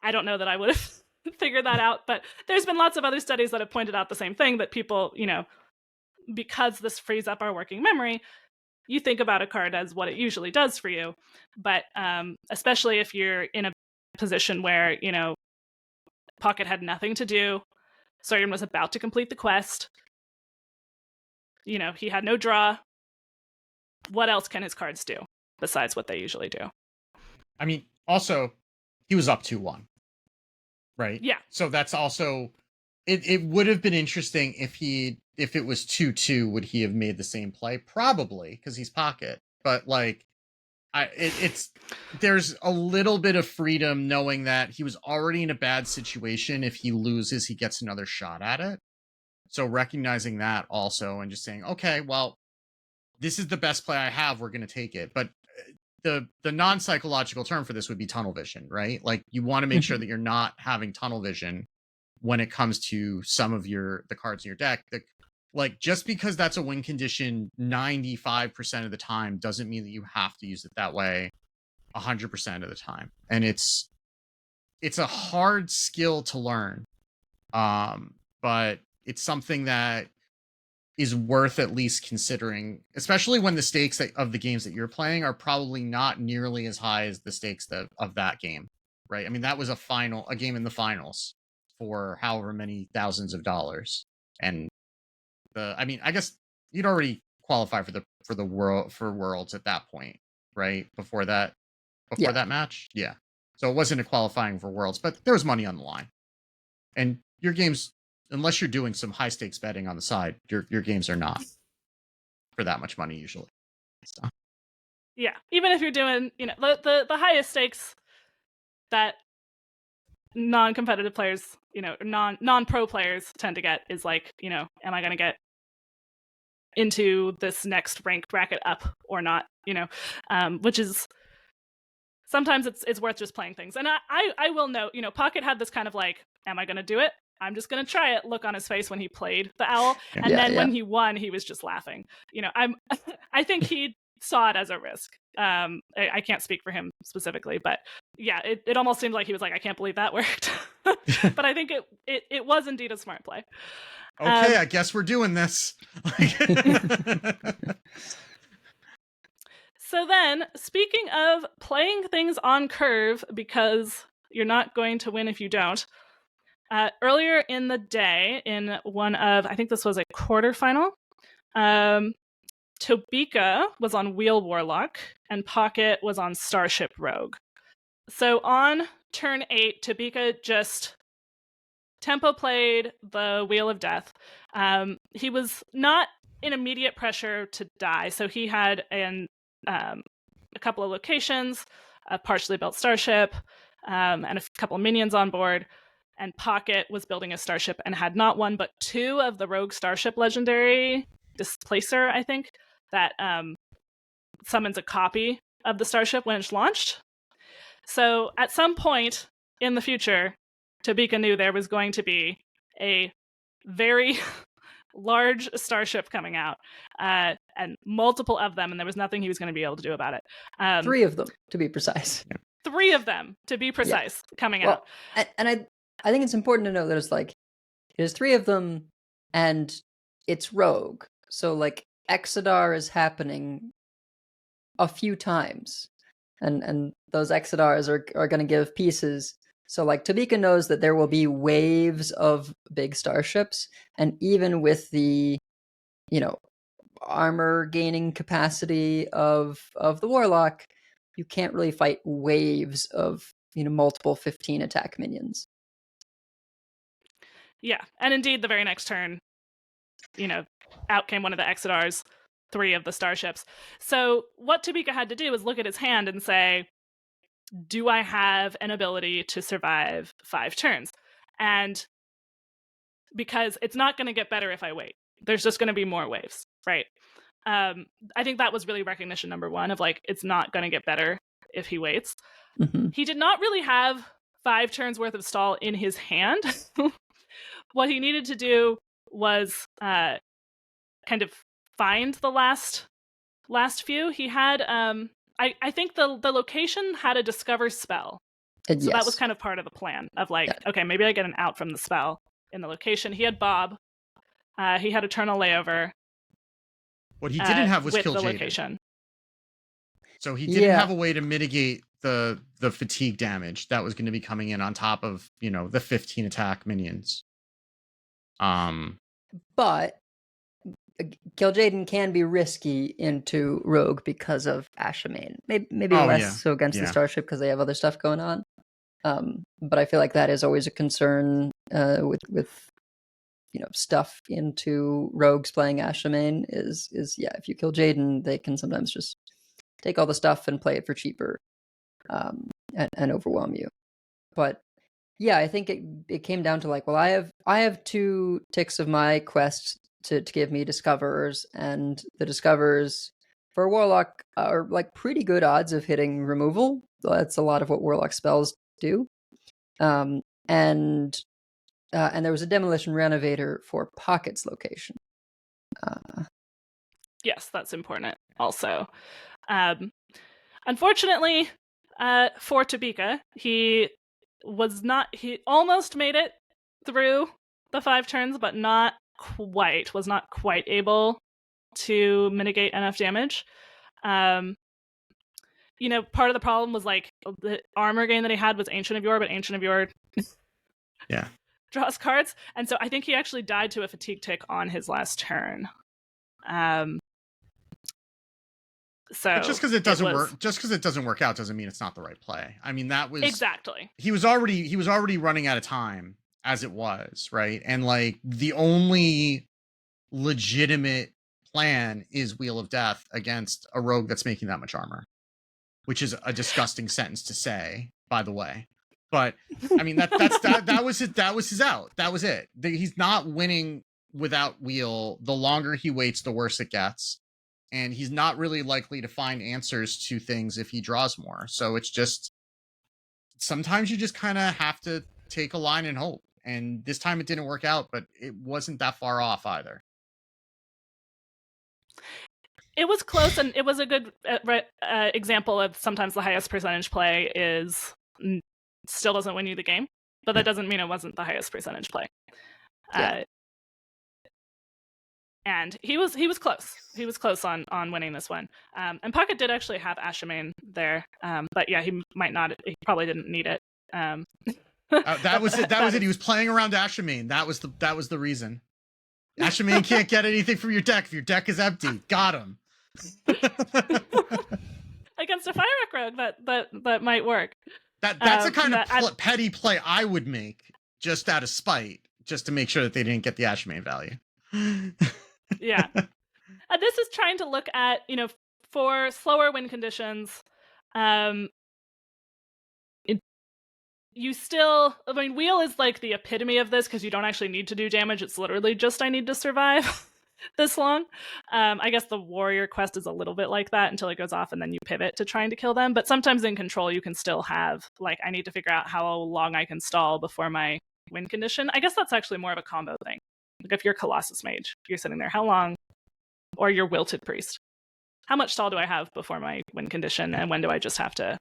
A: I don't know that I would have figured that out, but there's been lots of other studies that have pointed out the same thing, that people, because this frees up our working memory, you think about a card as what it usually does for you. But especially if you're in a position where, Pocket had nothing to do, Soyorin was about to complete the quest, he had no draw. What else can his cards do besides what they usually do?
C: I mean, also, he was up 2-1, right?
A: Yeah.
C: So that's also, it would have been interesting if it was 2-2, would he have made the same play? Probably, because he's Pocket. But like, there's a little bit of freedom knowing that he was already in a bad situation. If he loses, he gets another shot at it. So recognizing that also, and just saying, okay, well, this is the best play I have, we're going to take it. But the non-psychological term for this would be tunnel vision, right? Like, you want to make sure that you're not having tunnel vision when it comes to some of the cards in your deck. Like, just because that's a win condition 95% of the time doesn't mean that you have to use it that way 100% of the time. And it's a hard skill to learn. But it's something that is worth at least considering, especially when the stakes of the games that you're playing are probably not nearly as high as the stakes of that game, right? I mean, that was a game in the finals for however many thousands of dollars. And I guess you'd already qualify for Worlds at that point, right? Before that match. Yeah. So it wasn't a qualifying for Worlds, but there was money on the line. And your games, unless you're doing some high stakes betting on the side, your games are not for that much money usually. So.
A: Yeah, even if you're doing, the highest stakes that non-competitive players, non-pro players tend to get is like, am I going to get into this next rank bracket up or not? Which is sometimes it's worth just playing things. And I will note, Pocket had this kind of like, am I going to do it? I'm just going to try it look on his face when he played the owl. And then when he won, he was just laughing. I think he saw it as a risk. I can't speak for him specifically, but yeah, it almost seemed like he was like, I can't believe that worked. But I think it was indeed a smart play.
C: Okay, I guess we're doing this.
A: So then, speaking of playing things on curve because you're not going to win if you don't, earlier in the day, in one of, I think this was a quarterfinal, Tobyka was on Wheel Warlock and Pocket was on Starship Rogue. So on turn 8, Tobyka just tempo played the Wheel of Death. He was not in immediate pressure to die, so he had a couple of locations, a partially built starship, and a couple of minions on board. And Pocket was building a starship and had not one but two of the Rogue Starship Legendary Displacer, I think, that summons a copy of the starship when it's launched. So at some point in the future, Tobyka knew there was going to be a very large starship coming out, and multiple of them, and there was nothing he was going to be able to do about it.
B: 3 of them, to be precise.
A: 3 of them, to be precise, coming out.
B: And I think it's important to know that it's like, there's 3 of them, and it's Rogue. So, like, Exodar is happening a few times, and those Exodars are going to give pieces. So, like, Tobyka knows that there will be waves of big starships, and even with the, armor gaining capacity of the Warlock, you can't really fight waves of, multiple 15 attack minions.
A: Yeah, and indeed, the very next turn, out came one of the Exodars, 3 of the starships. So what Tobyka had to do was look at his hand and say, do I have an ability to survive 5 turns? And because it's not going to get better if I wait. There's just going to be more waves, right? I think that was really recognition number 1 of, like, it's not going to get better if he waits.
B: Mm-hmm.
A: He did not really have 5 turns worth of stall in his hand. What he needed to do was kind of find the last few. He had, I think the location had a discover spell. So
B: Yes.
A: that was kind of part of the plan of, like, okay, maybe I get an out from the spell in the location. He had Bob. He had Eternal Layover.
C: What he didn't have was
A: with
C: Kill
A: the
C: Jaden.
A: location.
C: So he didn't have a way to mitigate the fatigue damage that was going to be coming in on top of, the 15 attack minions.
B: But Kill Jaden can be risky into Rogue because of Ashamane. Maybe less so against the Starship because they have other stuff going on. But I feel like that is always a concern with stuff into Rogues playing Ashamane is if you kill Jaden, they can sometimes just take all the stuff and play it for cheaper, and overwhelm you. But yeah, I think it came down to, like, well, I have 2 ticks of my quest to give me discoverers, and the discoverers for Warlock are, like, pretty good odds of hitting removal. That's a lot of what Warlock spells do. And there was a Demolition Renovator for Pocket's location.
A: Yes, that's important also. Unfortunately, for Tobyka, he almost made it through the 5 turns, but was not quite able to mitigate enough damage. Part of the problem was, like, the armor gain that he had was Ancient of Yore, but Ancient of Yore draws cards, and so I think he actually died to a fatigue tick on his last turn. So
C: but just because it doesn't work out doesn't mean it's not the right play. I mean, that was
A: exactly.
C: He was already running out of time as it was, right? And, like, the only legitimate plan is Wheel of Death against a rogue that's making that much armor, which is a disgusting sentence to say, by the way. But I mean, that was it. That was his out. That was it. He's not winning without Wheel. The longer he waits, the worse it gets. And he's not really likely to find answers to things if he draws more. So it's just, sometimes you just kind of have to take a line and hope. And this time it didn't work out, but it wasn't that far off either.
A: It was close, and it was a good example of sometimes the highest percentage play still doesn't win you the game, but that doesn't mean it wasn't the highest percentage play. And he was close. He was close on winning this one. And Pocket did actually have Ashamain there, but yeah, he might not. He probably didn't need it.
C: That was it. That was it. He was playing around Ashamain. That was the reason. Ashamain can't get anything from your deck if your deck is empty. Got him.
A: Against a Fire Rogue, that might work.
C: That's the kind of petty play I would make just out of spite, just to make sure that they didn't get the Ashamain value.
A: Yeah. This is trying to look at, for slower win conditions, Wheel is like the epitome of this because you don't actually need to do damage. It's literally just I need to survive this long. I guess the Warrior quest is a little bit like that until it goes off and then you pivot to trying to kill them. But sometimes in Control, you can still have, like, I need to figure out how long I can stall before my win condition. I guess that's actually more of a combo thing. Like if you're Colossus Mage, you're sitting there, how long? Or you're Wilted Priest. How much stall do I have before my win condition, and when do I just have to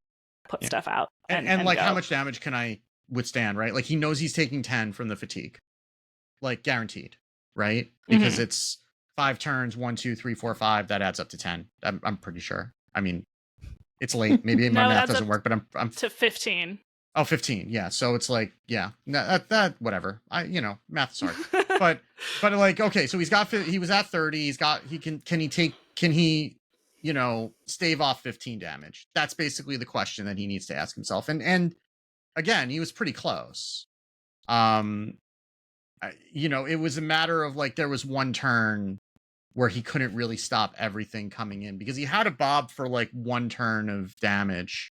A: put stuff out?
C: And like,
A: go?
C: how much damage can I withstand, right? Like, he knows he's taking 10 from the fatigue. Like, guaranteed, right? Because it's 5 turns, 1, 2, 3, 4, 5, that adds up to 10. I'm pretty sure. I mean, it's late. Maybe my math doesn't work, but I'm
A: to 15.
C: Oh, 15. Yeah. So it's like, yeah, that whatever. Math's hard. but like, okay, so he was at 30. Can he stave off 15 damage? That's basically the question that he needs to ask himself. And again, he was pretty close. It was a matter of, like, there was one turn where he couldn't really stop everything coming in because he had a bob for like 1 turn of damage.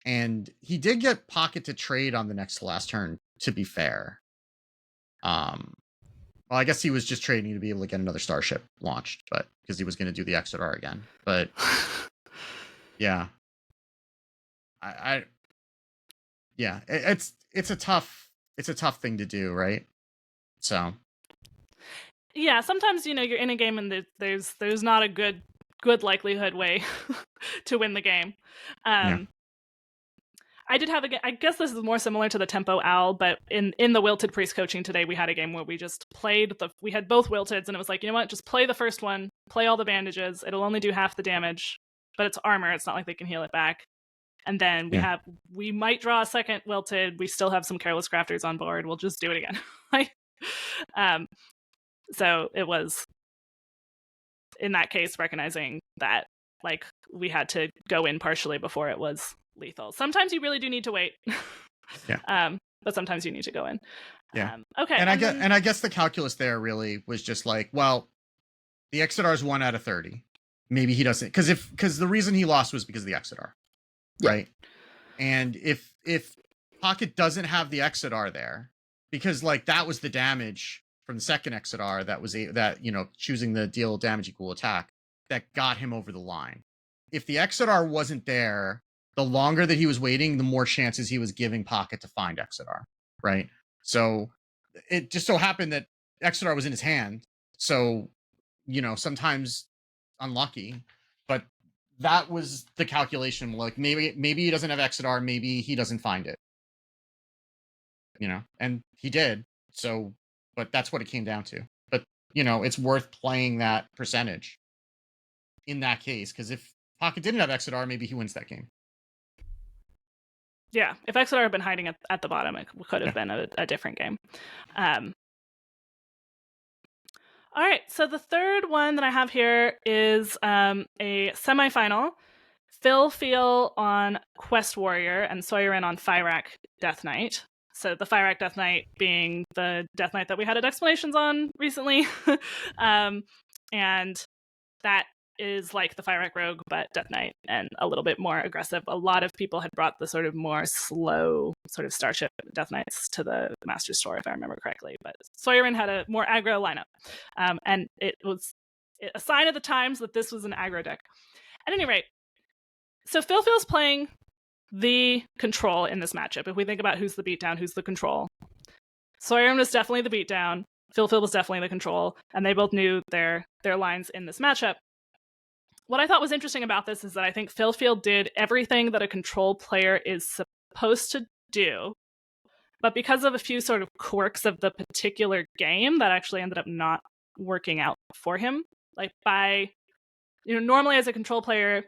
C: And he did get Pocket to trade on the next to last turn, to be fair. Well, I guess he was just trading to be able to get another Starship launched, but because he was going to do the XR again. But yeah, it's a tough thing to do, right? So
A: yeah, sometimes you're in a game and there's not a good likelihood way to win the game. I did have I guess this is more similar to the Tempo Owl, but in the Wilted Priest coaching today, we had a game where we just played we had both Wilteds, and it was like, you know what, just play the first one, play all the bandages, it'll only do half the damage, but it's armor, it's not like they can heal it back. And then we might draw a second Wilted, we still have some Careless Crafters on board, we'll just do it again. So it was, in that case, recognizing that, like, we had to go in partially before it was lethal. Sometimes you really do need to wait. But sometimes you need to go in. Okay.
C: And I guess the calculus there really was just like, well, the Exodar is 1 out of 30. Maybe he doesn't, because the reason he lost was because of the Exodar, right? And if Pocket doesn't have the Exodar there, because, like, that was the damage from the second Exodar that was choosing the deal damage equal attack that got him over the line. If the Exodar wasn't there, the longer that he was waiting, the more chances he was giving Pocket to find Exodar, right? So it just so happened that Exodar was in his hand. So, sometimes unlucky, but that was the calculation. Like, maybe he doesn't have Exodar, maybe he doesn't find it, and he did. So, but that's what it came down to. But, it's worth playing that percentage in that case, because if Pocket didn't have Exodar, maybe he wins that game.
A: Yeah, if Exodar had been hiding at the bottom, it could have been a different game. All right, so the third one that I have here is a semifinal. Feel on Quest Warrior and Soyorin on Fyrak Death Knight. So the Fyrak Death Knight being the Death Knight that we had explanations on recently. And that is like the Fyrak Rogue, but Death Knight and a little bit more aggressive. A lot of people had brought the sort of more slow sort of Starship Death Knights to the Master Store, if I remember correctly. But Soyorin had a more aggro lineup. And it was a sign of the times that this was an aggro deck. At any rate, so Phil's playing the control in this matchup. If we think about who's the beatdown, who's the control, Soyorin was definitely the beatdown. Phil was definitely the control, and they both knew their lines in this matchup. What I thought was interesting about this is that I think Phil did everything that a control player is supposed to do, but because of a few sort of quirks of the particular game, that actually ended up not working out for him. Like normally as a control player,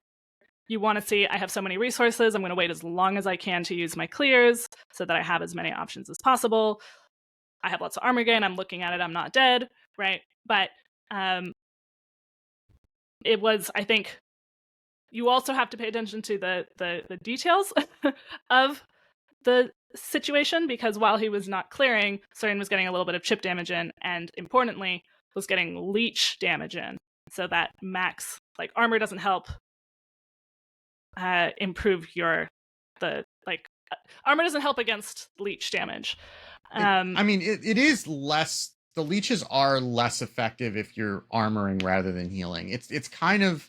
A: you want to see, I have so many resources, I'm going to wait as long as I can to use my clears so that I have as many options as possible. I have lots of armor gain, I'm looking at it, I'm not dead, right? But it was, I think, you also have to pay attention to the details of the situation, because while he was not clearing, Soyorin was getting a little bit of chip damage in, and importantly, was getting leech damage in. So that max, like, armor doesn't help improve armor doesn't help against leech damage.
C: It is less, the leeches are less effective if you're armoring rather than healing. It's kind of,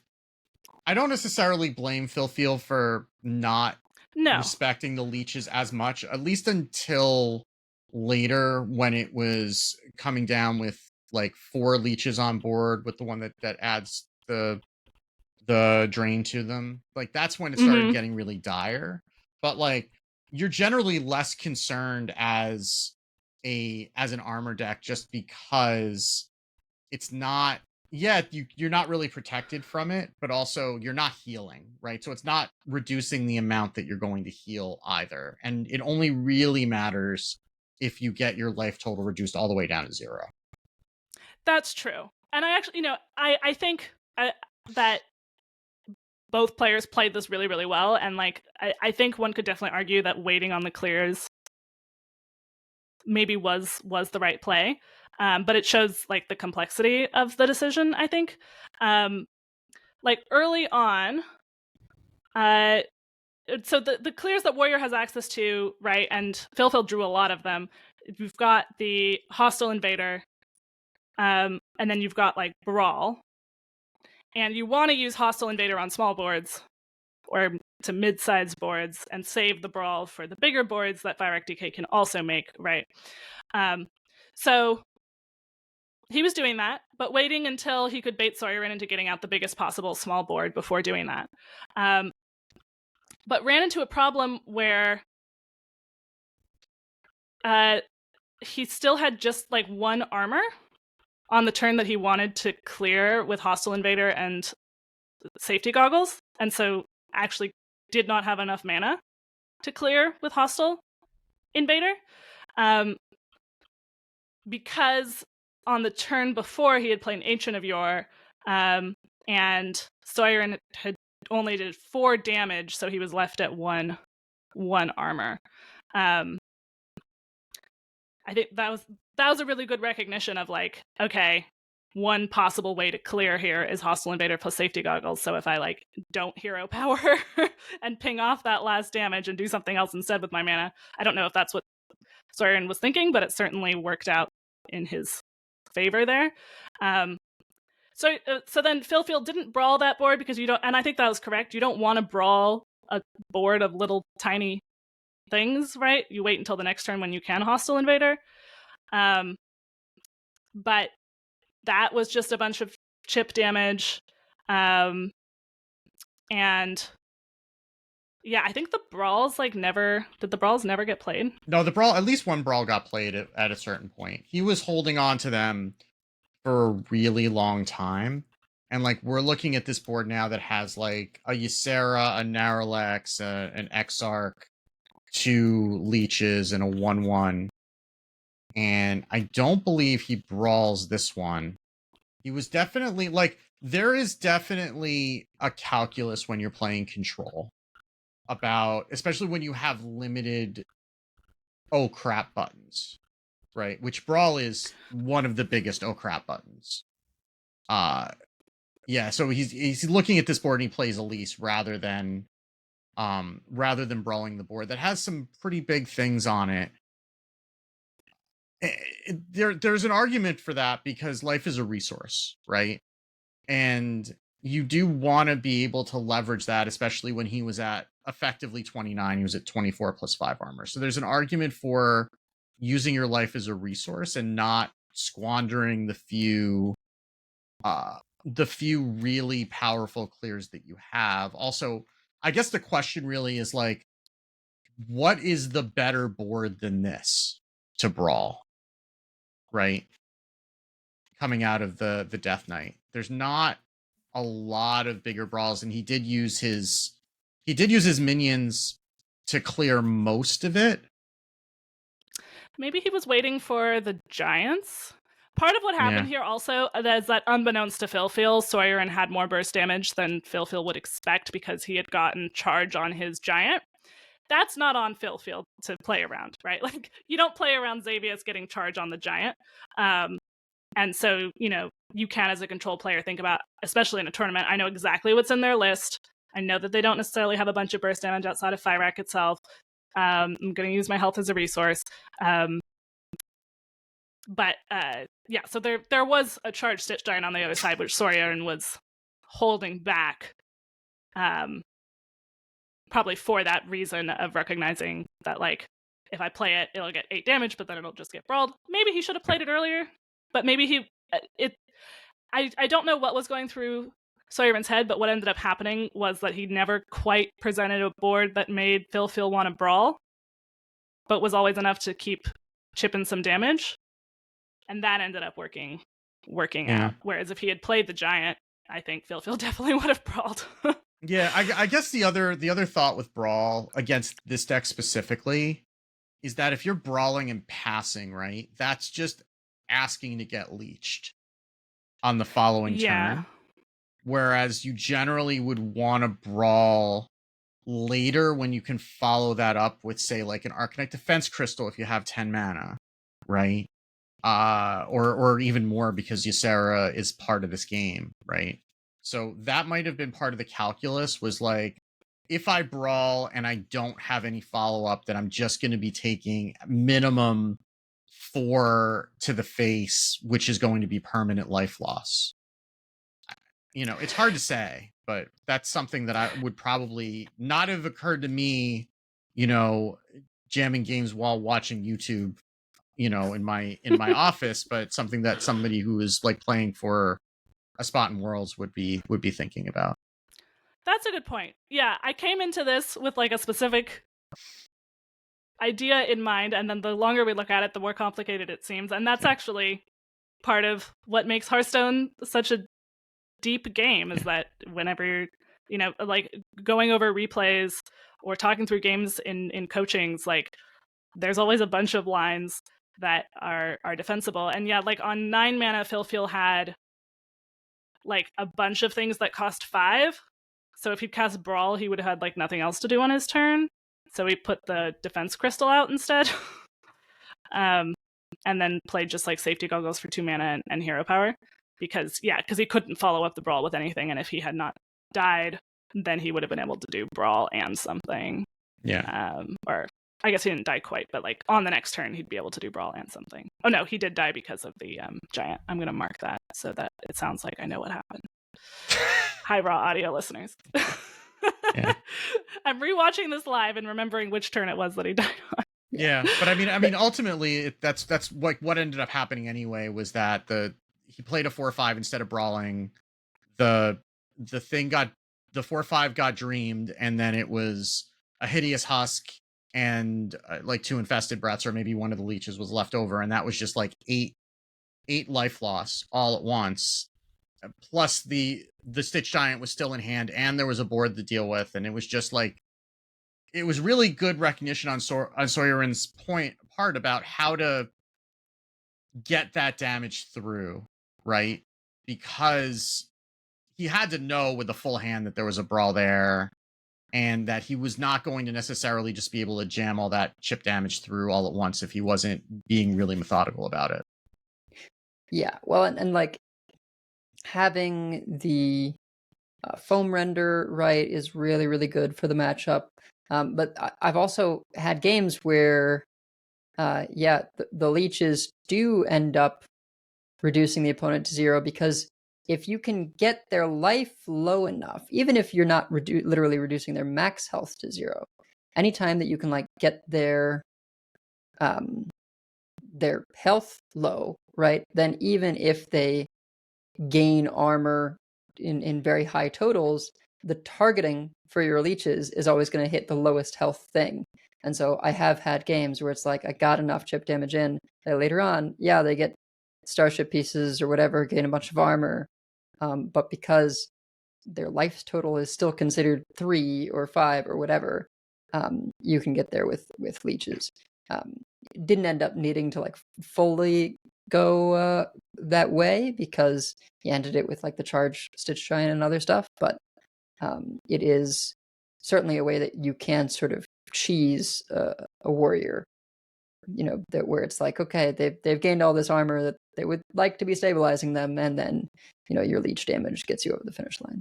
C: I don't necessarily blame Phil for not respecting the leeches as much, at least until later when it was coming down with like 4 leeches on board with the one that adds the drain to them. Like, that's when it started getting really dire. But like, you're generally less concerned as an armor deck, just because it's not, you're not really protected from it, but also you're not healing, right? So it's not reducing the amount that you're going to heal either. And it only really matters if you get your life total reduced all the way down to 0.
A: That's true. And I actually, I think that both players played this really, really well. And like, I think one could definitely argue that waiting on the clears maybe was the right play. But it shows like the complexity of the decision, I think. Like early on, so the clears that Warrior has access to, right, and Phil drew a lot of them. You've got the Hostile Invader, and then you've got like Brawl. And you want to use Hostile Invader on small boards or to mid-sized boards and save the Brawl for the bigger boards that Fire DK can also make, right? So he was doing that, but waiting until he could bait Soyorin into getting out the biggest possible small board before doing that. But ran into a problem where he still had just like 1 armor on the turn that he wanted to clear with Hostile Invader and Safety Goggles, and so actually did not have enough mana to clear with Hostile Invader. Because on the turn before he had played Ancient of Yore, and Soyorin had only did 4 damage, so he was left at 1 armor. I think that was a really good recognition of like, okay, one possible way to clear here is Hostile Invader plus Safety Goggles. So if I like don't hero power and ping off that last damage and do something else instead with my mana, I don't know if that's what Soyorin was thinking, but it certainly worked out in his favor there. So then Phil didn't brawl that board because you don't, and I think that was correct. You don't want to brawl a board of little tiny things, right? You wait until the next turn when you can Hostile Invader. But that was just a bunch of chip damage. And yeah, I think the brawls did the brawls never get played?
C: No, the brawl, at least one brawl got played at a certain point. He was holding on to them for a really long time. And like, we're looking at this board now that has like a Ysera, a Narrowlex, an Exarch, 2 leeches, and a 1/1. And I don't believe he brawls this one. He was definitely like, there is definitely a calculus when you're playing control about, especially when you have limited oh crap buttons, right? Which brawl is one of the biggest oh crap buttons. Yeah, so he's looking at this board and he plays Elise rather than brawling the board that has some pretty big things on it. There's an argument for that because life is a resource, right? And you do want to be able to leverage that, especially when he was at effectively 29. He was at 24 plus 5 armor. So there's an argument for using your life as a resource and not squandering the few really powerful clears that you have. Also, I guess the question really is like, what is the better board than this to brawl? Right? coming out of the Death Knight. There's not a lot of bigger brawls, and he did use his minions to clear most of it.
A: Maybe he was waiting for the giants. Part of what happened here also is that unbeknownst to Philphil, Soyorin had more burst damage than Philphil would expect because he had gotten charge on his giant. That's not on Philphil to play around, right? Like, you don't play around Xavius getting charge on the giant. And so, you can, as a control player, think about, especially in a tournament, I know exactly what's in their list. I know that they don't necessarily have a bunch of burst damage outside of Fyrak itself. I'm going to use my health as a resource. So there was a charged Stitch Giant on the other side, which Soyorin was holding back, probably for that reason of recognizing that, like, if I play it, it'll get 8 damage, but then it'll just get brawled. Maybe he should have played it earlier, but maybe I don't know what was going through Soyorin's head, but what ended up happening was that he never quite presented a board that made Philphil want to brawl, but was always enough to keep chipping some damage. And that ended up working out. Whereas if he had played the giant, I think Philphil definitely would have brawled.
C: Yeah, I guess the other thought with brawl against this deck specifically is that if you're brawling and passing, right, that's just asking to get leeched on the following turn. Whereas you generally would want to brawl later when you can follow that up with, say, like an Arcanite Defense Crystal if you have 10 mana, right? Or even more because Ysera is part of this game, right? So that might have been part of the calculus, was like, if I brawl and I don't have any follow-up, then I'm just going to be taking minimum 4 to the face, which is going to be permanent life loss. It's hard to say, but that's something that I would probably not have occurred to me, jamming games while watching YouTube, in my office, but something that somebody who is like playing for a spot in Worlds would be thinking about.
A: That's a good point. Yeah, I came into this with like a specific idea in mind, and then the longer we look at it, the more complicated it seems. And that's actually part of what makes Hearthstone such a deep game, is that whenever you're, like going over replays or talking through games in coachings, like there's always a bunch of lines that are defensible. And yeah, like on 9 mana, Philphil had like a bunch of things that cost 5. So if he'd cast Brawl, he would have had like nothing else to do on his turn. So he put the Defense Crystal out instead. And then played just like Safety Goggles for 2 mana and Hero Power. Because he couldn't follow up the Brawl with anything. And if he had not died, then he would have been able to do Brawl and something.
C: Yeah.
A: Or I guess he didn't die quite, but like on the next turn, he'd be able to do Brawl and something. Oh no, he did die because of the giant. I'm going to mark that so that it sounds like I know what happened. Hi, raw audio listeners.
C: Yeah.
A: I'm rewatching this live and remembering which turn it was that he died on.
C: Yeah, but I mean, ultimately, that's like what ended up happening anyway, was that he played a 4/5 instead of brawling. The 4/5 got dreamed, and then it was a Hideous Husk and like 2 Infested Breaths, or maybe one of the leeches was left over, and that was just like 8 life loss all at once. Plus the Stitch Giant was still in hand, and there was a board to deal with, and it was just like, it was really good recognition on Soyorin's part about how to get that damage through, right? Because he had to know with the full hand that there was a brawl there, and that he was not going to necessarily just be able to jam all that chip damage through all at once if he wasn't being really methodical about it.
B: Yeah, well, and like having the foam render right is really, really good for the matchup. But I've also had games where, the leeches do end up reducing the opponent to 0, because if you can get their life low enough, even if you're not literally reducing their max health to 0, anytime that you can like get their health low, right, then even if they gain armor in very high totals, the targeting for your leeches is always going to hit the lowest health thing. And so I have had games where it's like I got enough chip damage in that later on, they get starship pieces or whatever, gain a bunch of armor, but because their life total is still considered 3 or 5 or whatever, you can get there with leeches. Didn't end up needing to like fully go that way because he ended it with like the charge Stitch Giant and other stuff, but it is certainly a way that you can sort of cheese a warrior, that where it's like, okay, they've gained all this armor that they would like to be stabilizing them, and then your leech damage gets you over the finish line.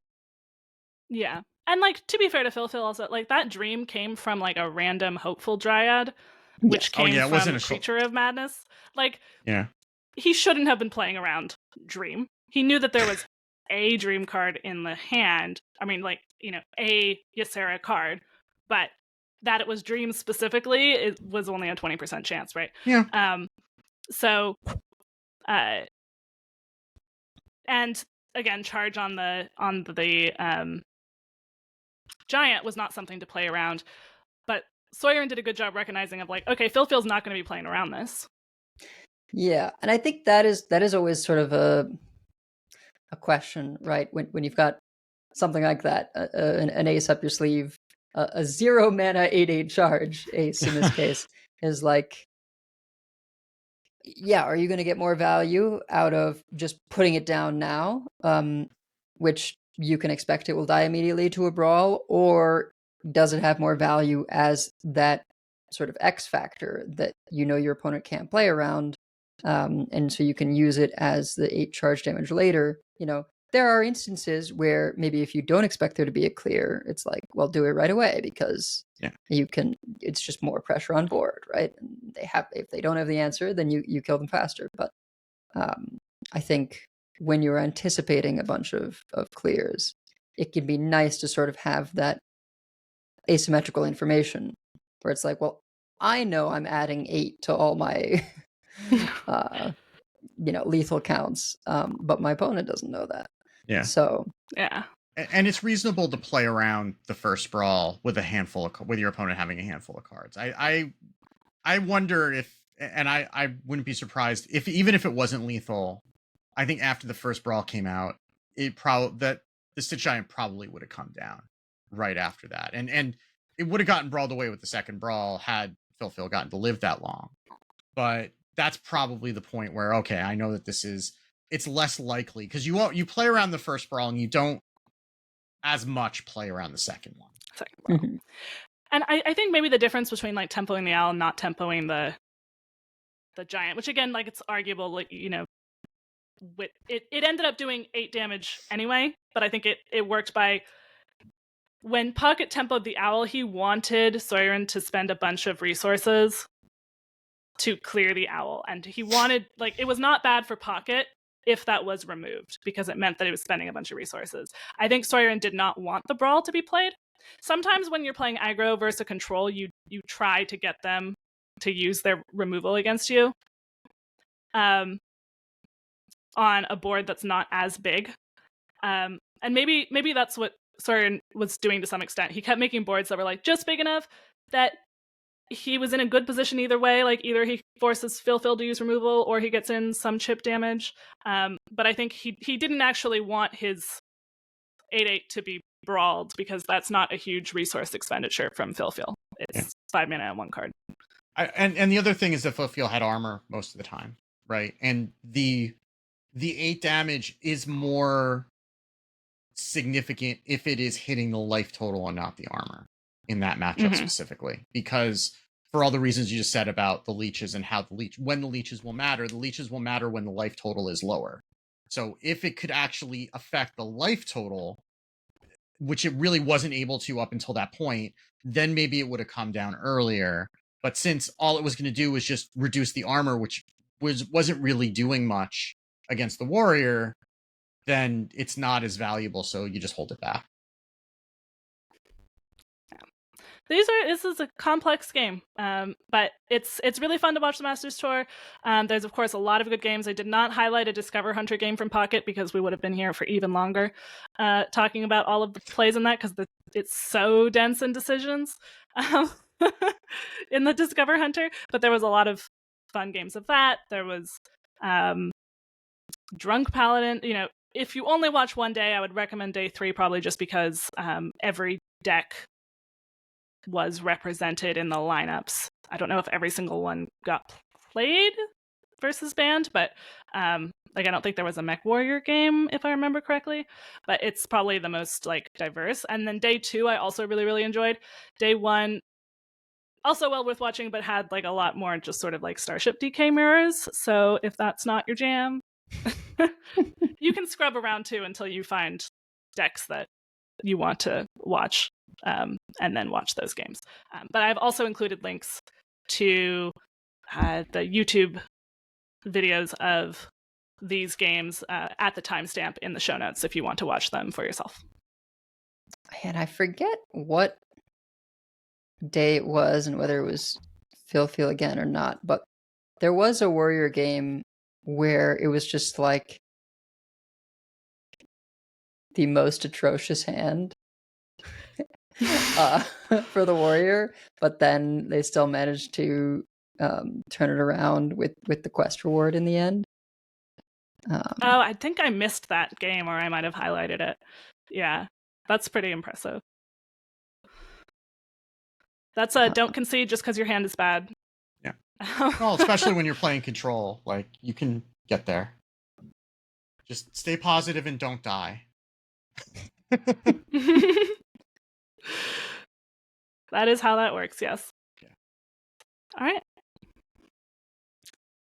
A: Yeah. And like, to be fair to Phil also, like, that dream came from like a random hopeful dryad, which came
C: it
A: from
C: wasn't a
A: Creature of Madness. Like,
C: Yeah.
A: he shouldn't have been playing around Dream. He knew that there was a Dream card in the hand. I mean, like, a Ysera card, but that it was Dream specifically, it was only a 20% chance, right?
C: Yeah.
A: So, and again, charge on the giant was not something to play around, but Soyorin did a good job recognizing of like, okay, Phil's not going to be playing around this.
B: Yeah, and I think that is always sort of a question, right? When you've got something like that, an ace up your sleeve, a 0 mana 8/8 charge ace in this case is like, yeah, are you going to get more value out of just putting it down now, which you can expect it will die immediately to a brawl, or does it have more value as that sort of X factor that your opponent can't play around, and so you can use it as the 8 charge damage later? There are instances where maybe if you don't expect there to be a clear, it's like, well, do it right away because it's just more pressure on board, right? And if they don't have the answer, then you kill them faster. But I think when you're anticipating a bunch of clears, it can be nice to sort of have that asymmetrical information where it's like, well, I know I'm adding 8 to all my lethal counts, but my opponent doesn't know that.
C: Yeah.
B: So
A: yeah,
C: and it's reasonable to play around the first brawl with with your opponent having a handful of cards. I wonder if, and I wouldn't be surprised if even if it wasn't lethal, I think after the first brawl came out, that the Stitch Giant probably would have come down right after that, and it would have gotten brawled away with the second brawl had Phil gotten to live that long. But that's probably the point where, okay, I know that it's less likely because you play around the first brawl and you don't as much play around the second one.
B: Mm-hmm.
A: And I think maybe the difference between like tempoing the owl and not tempoing the giant, which again, like, it's arguable, like, it ended up doing 8 damage anyway, but I think it worked by when Pocket tempoed the owl, he wanted Soyorin to spend a bunch of resources to clear the owl, and he wanted, like, it was not bad for Pocket if that was removed because it meant that it was spending a bunch of resources. I think Soyorin did not want the brawl to be played. Sometimes when you're playing aggro versus a control, you try to get them to use their removal against you on a board that's not as big. And maybe that's what Soyorin was doing to some extent. He kept making boards that were like just big enough that he was in a good position either way. Like, either he forces Phil to use removal or he gets in some chip damage. But I think he didn't actually want his 8/8 to be brawled because that's not a huge resource expenditure from Phil. It's 5 mana and 1 card.
C: And the other thing is that Phil had armor most of the time, right? And the 8 damage is more significant if it is hitting the life total and not the armor in that matchup specifically, because for all the reasons you just said about the leeches and how when the leeches will matter when the life total is lower. So if it could actually affect the life total, which it really wasn't able to up until that point, then maybe it would have come down earlier. But since all it was going to do was just reduce the armor, which wasn't really doing much against the warrior, then it's not as valuable, so you just hold it back.
A: This is a complex game, but it's really fun to watch the Masters Tour. There's, of course, a lot of good games. I did not highlight a Discover Hunter game from Pocket because we would have been here for even longer talking about all of the plays in that, because it's so dense in decisions in the Discover Hunter. But there was a lot of fun games of that. There was Drunk Paladin, if you only watch one day, I would recommend day 3 probably just because every deck was represented in the lineups. I don't know if every single one got played versus banned, but I don't think there was a Mech Warrior game, if I remember correctly, but it's probably the most diverse. And then day 2, I also really, really enjoyed. Day 1, also well worth watching, but had a lot more just sort of Starship DK mirrors. So if that's not your jam, you can scrub around too until you find decks that you want to watch, and then watch those games. But I've also included links to the YouTube videos of these games at the timestamp in the show notes if you want to watch them for yourself.
B: And I forget what day it was and whether it was Feel again or not, but there was a Warrior game where it was just the most atrocious hand for the Warrior, but then they still managed to turn it around with the quest reward in the end.
A: I think I missed that game, or I might have highlighted it. Yeah, that's pretty impressive. That's don't concede just because your hand is bad.
C: Yeah. Well, especially when you're playing control, you can get there. Just stay positive and don't die.
A: That is how that works, yes.
C: Yeah.
A: All right.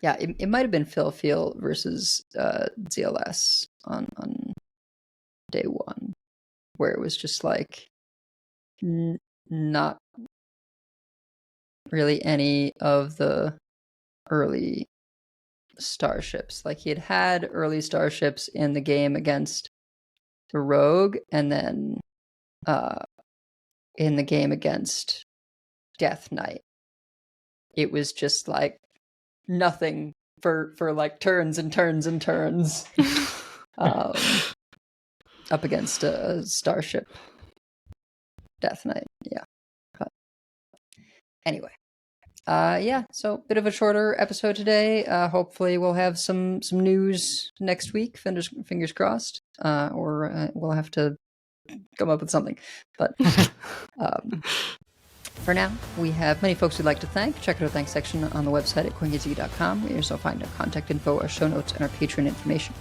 B: Yeah, it might have been Feel versus ZLS on day 1, where it was just not really any of the early starships. He had early starships in the game against the Rogue, and then in the game against Death Knight, it was just nothing for turns and turns and turns up against a starship Death Knight. Yeah. But anyway, so bit of a shorter episode today. Hopefully we'll have some news next week. Fingers crossed. Or we'll have to come up with something. But for now, we have many folks we'd like to thank. Check out our thanks section on the website at coinconcedes.com, where you also find our contact info, our show notes, and our Patreon information.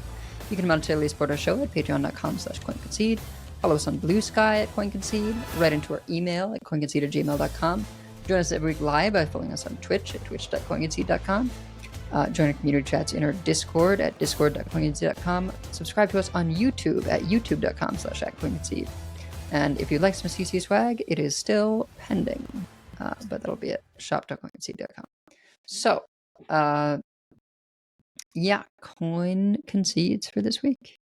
B: You can monetarily support our show at patreon.com/coinconcede. Follow us on Blue Sky at CoinConcede. Write into our email at coinconcede@gmail.com. Join us every week live by following us on Twitch at twitch.coinconcede.com. Join our community chats in our Discord at discord.coinconcede.com. Subscribe to us on YouTube at youtube.com/@coinconcede. And if you'd like some CC swag, it is still pending. But that'll be at shop.coinconcede.com. So, Coin Concedes for this week.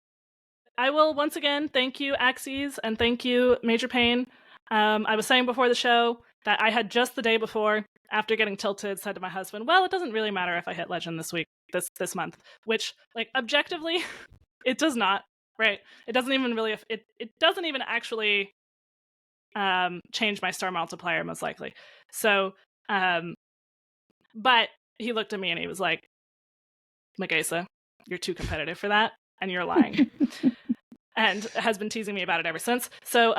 A: I will once again thank you, Axes, and thank you, Major Pain. I was saying before the show that I had just the day before, after getting tilted, said to my husband, well, it doesn't really matter if I hit Legend this week, this month, which, objectively, it does not, right? It doesn't even really, it doesn't even actually change my star multiplier, most likely. So, but he looked at me and he was like, Magesa, you're too competitive for that, and you're lying. And has been teasing me about it ever since. So,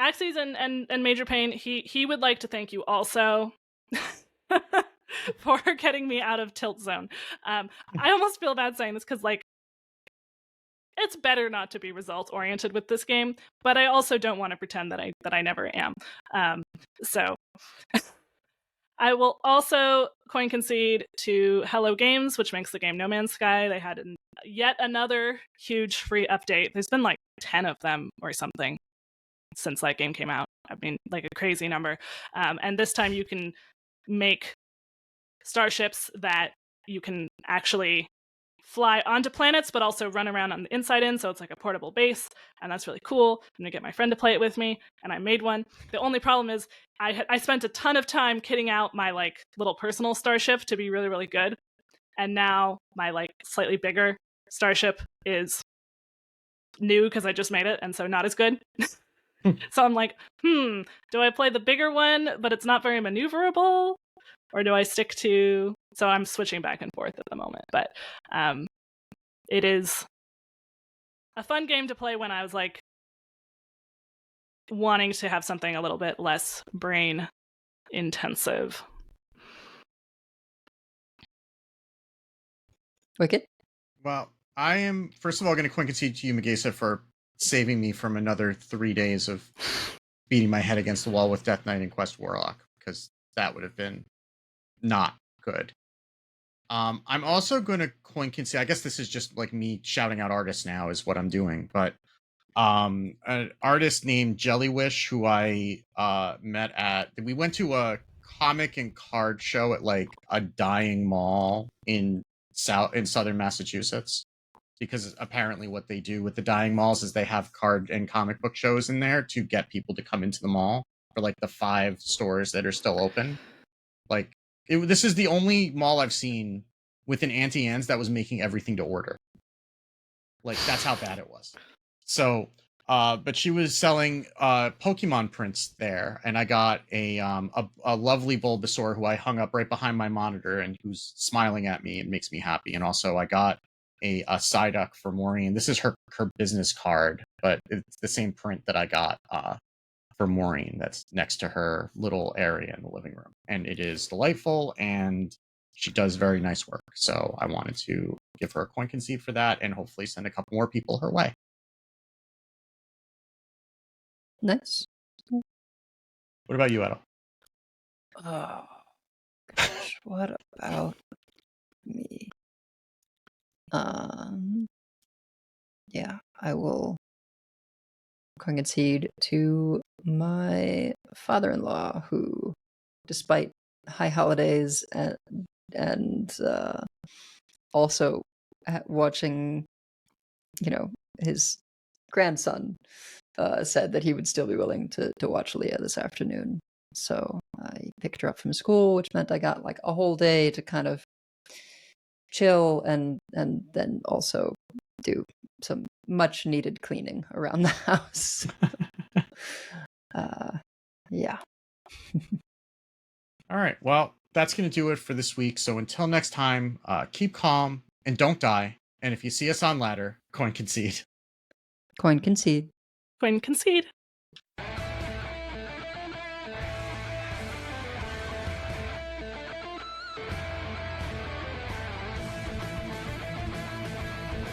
A: Axes and Major Pain, he would like to thank you also for getting me out of tilt zone. I almost feel bad saying this because it's better not to be result oriented with this game, but I also don't want to pretend that I never am. So I will also coin concede to Hello Games, which makes the game No Man's Sky. They had yet another huge free update. There's been 10 of them or something since that game came out. I mean, a crazy number. And this time you can make starships that you can actually fly onto planets, but also run around on the inside in, so it's like a portable base, and that's really cool. I'm gonna get my friend to play it with me, and I made one. The only problem is I spent a ton of time kitting out my little personal starship to be really, really good, and now my slightly bigger starship is new because I just made it, and so not as good. So I'm do I play the bigger one, but it's not very maneuverable? Or do I stick to... So I'm switching back and forth at the moment. But it is a fun game to play when I was like wanting to have something a little bit less brain intensive.
B: Wicked?
C: Well, I am, first of all, going to Coin Concede to you, Magesa, for saving me from another 3 days of beating my head against the wall with Death Knight and Quest Warlock, because that would have been not good. I'm also going to Coin Concede. I guess this is just like me shouting out artists now is what I'm doing, but an artist named Jellywish, who I met at, we went to a comic and card show at like a dying mall in southern Massachusetts, because apparently what they do with the dying malls is they have card and comic book shows in there to get people to come into the mall for like the 5 stores that are still open. Like, this is the only mall I've seen with an Auntie Anne's that was making everything to order. Like, that's how bad it was. So, but she was selling Pokemon prints there, and I got a lovely Bulbasaur who I hung up right behind my monitor and who's smiling at me and makes me happy. And also I got a Psyduck for Maureen. This is her business card, but it's the same print that I got for Maureen that's next to her little area in the living room. And it is delightful, and she does very nice work. So I wanted to give her a Coin Concede for that and hopefully send a couple more people her way.
B: Nice.
C: What about you, Edo?
B: Oh, gosh. What about me? Yeah, I will Coin Concede to my father-in-law, who, despite high holidays and also watching, his grandson, said that he would still be willing to watch Leah this afternoon. So I picked her up from school, which meant I got like a whole day to kind of chill and then also do some much needed cleaning around the house. Yeah.
C: All right. Well, that's going to do it for this week. So until next time, keep calm and don't die. And if you see us on ladder, Coin Concede.
B: Coin Concede.
A: Coin Concede.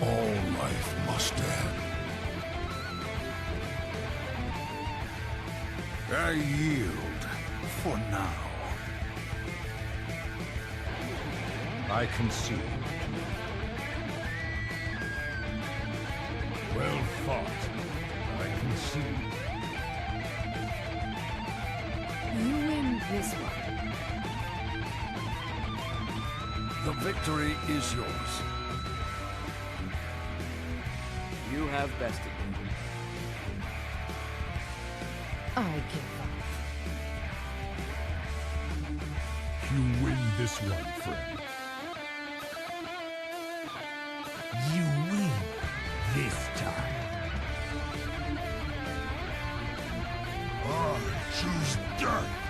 E: All life must end. I yield for now. I concede. Well fought. I concede.
D: You win this one.
E: The victory is yours.
F: You have bested me.
D: I give up.
E: You win this one, friend. You win this time. I choose death.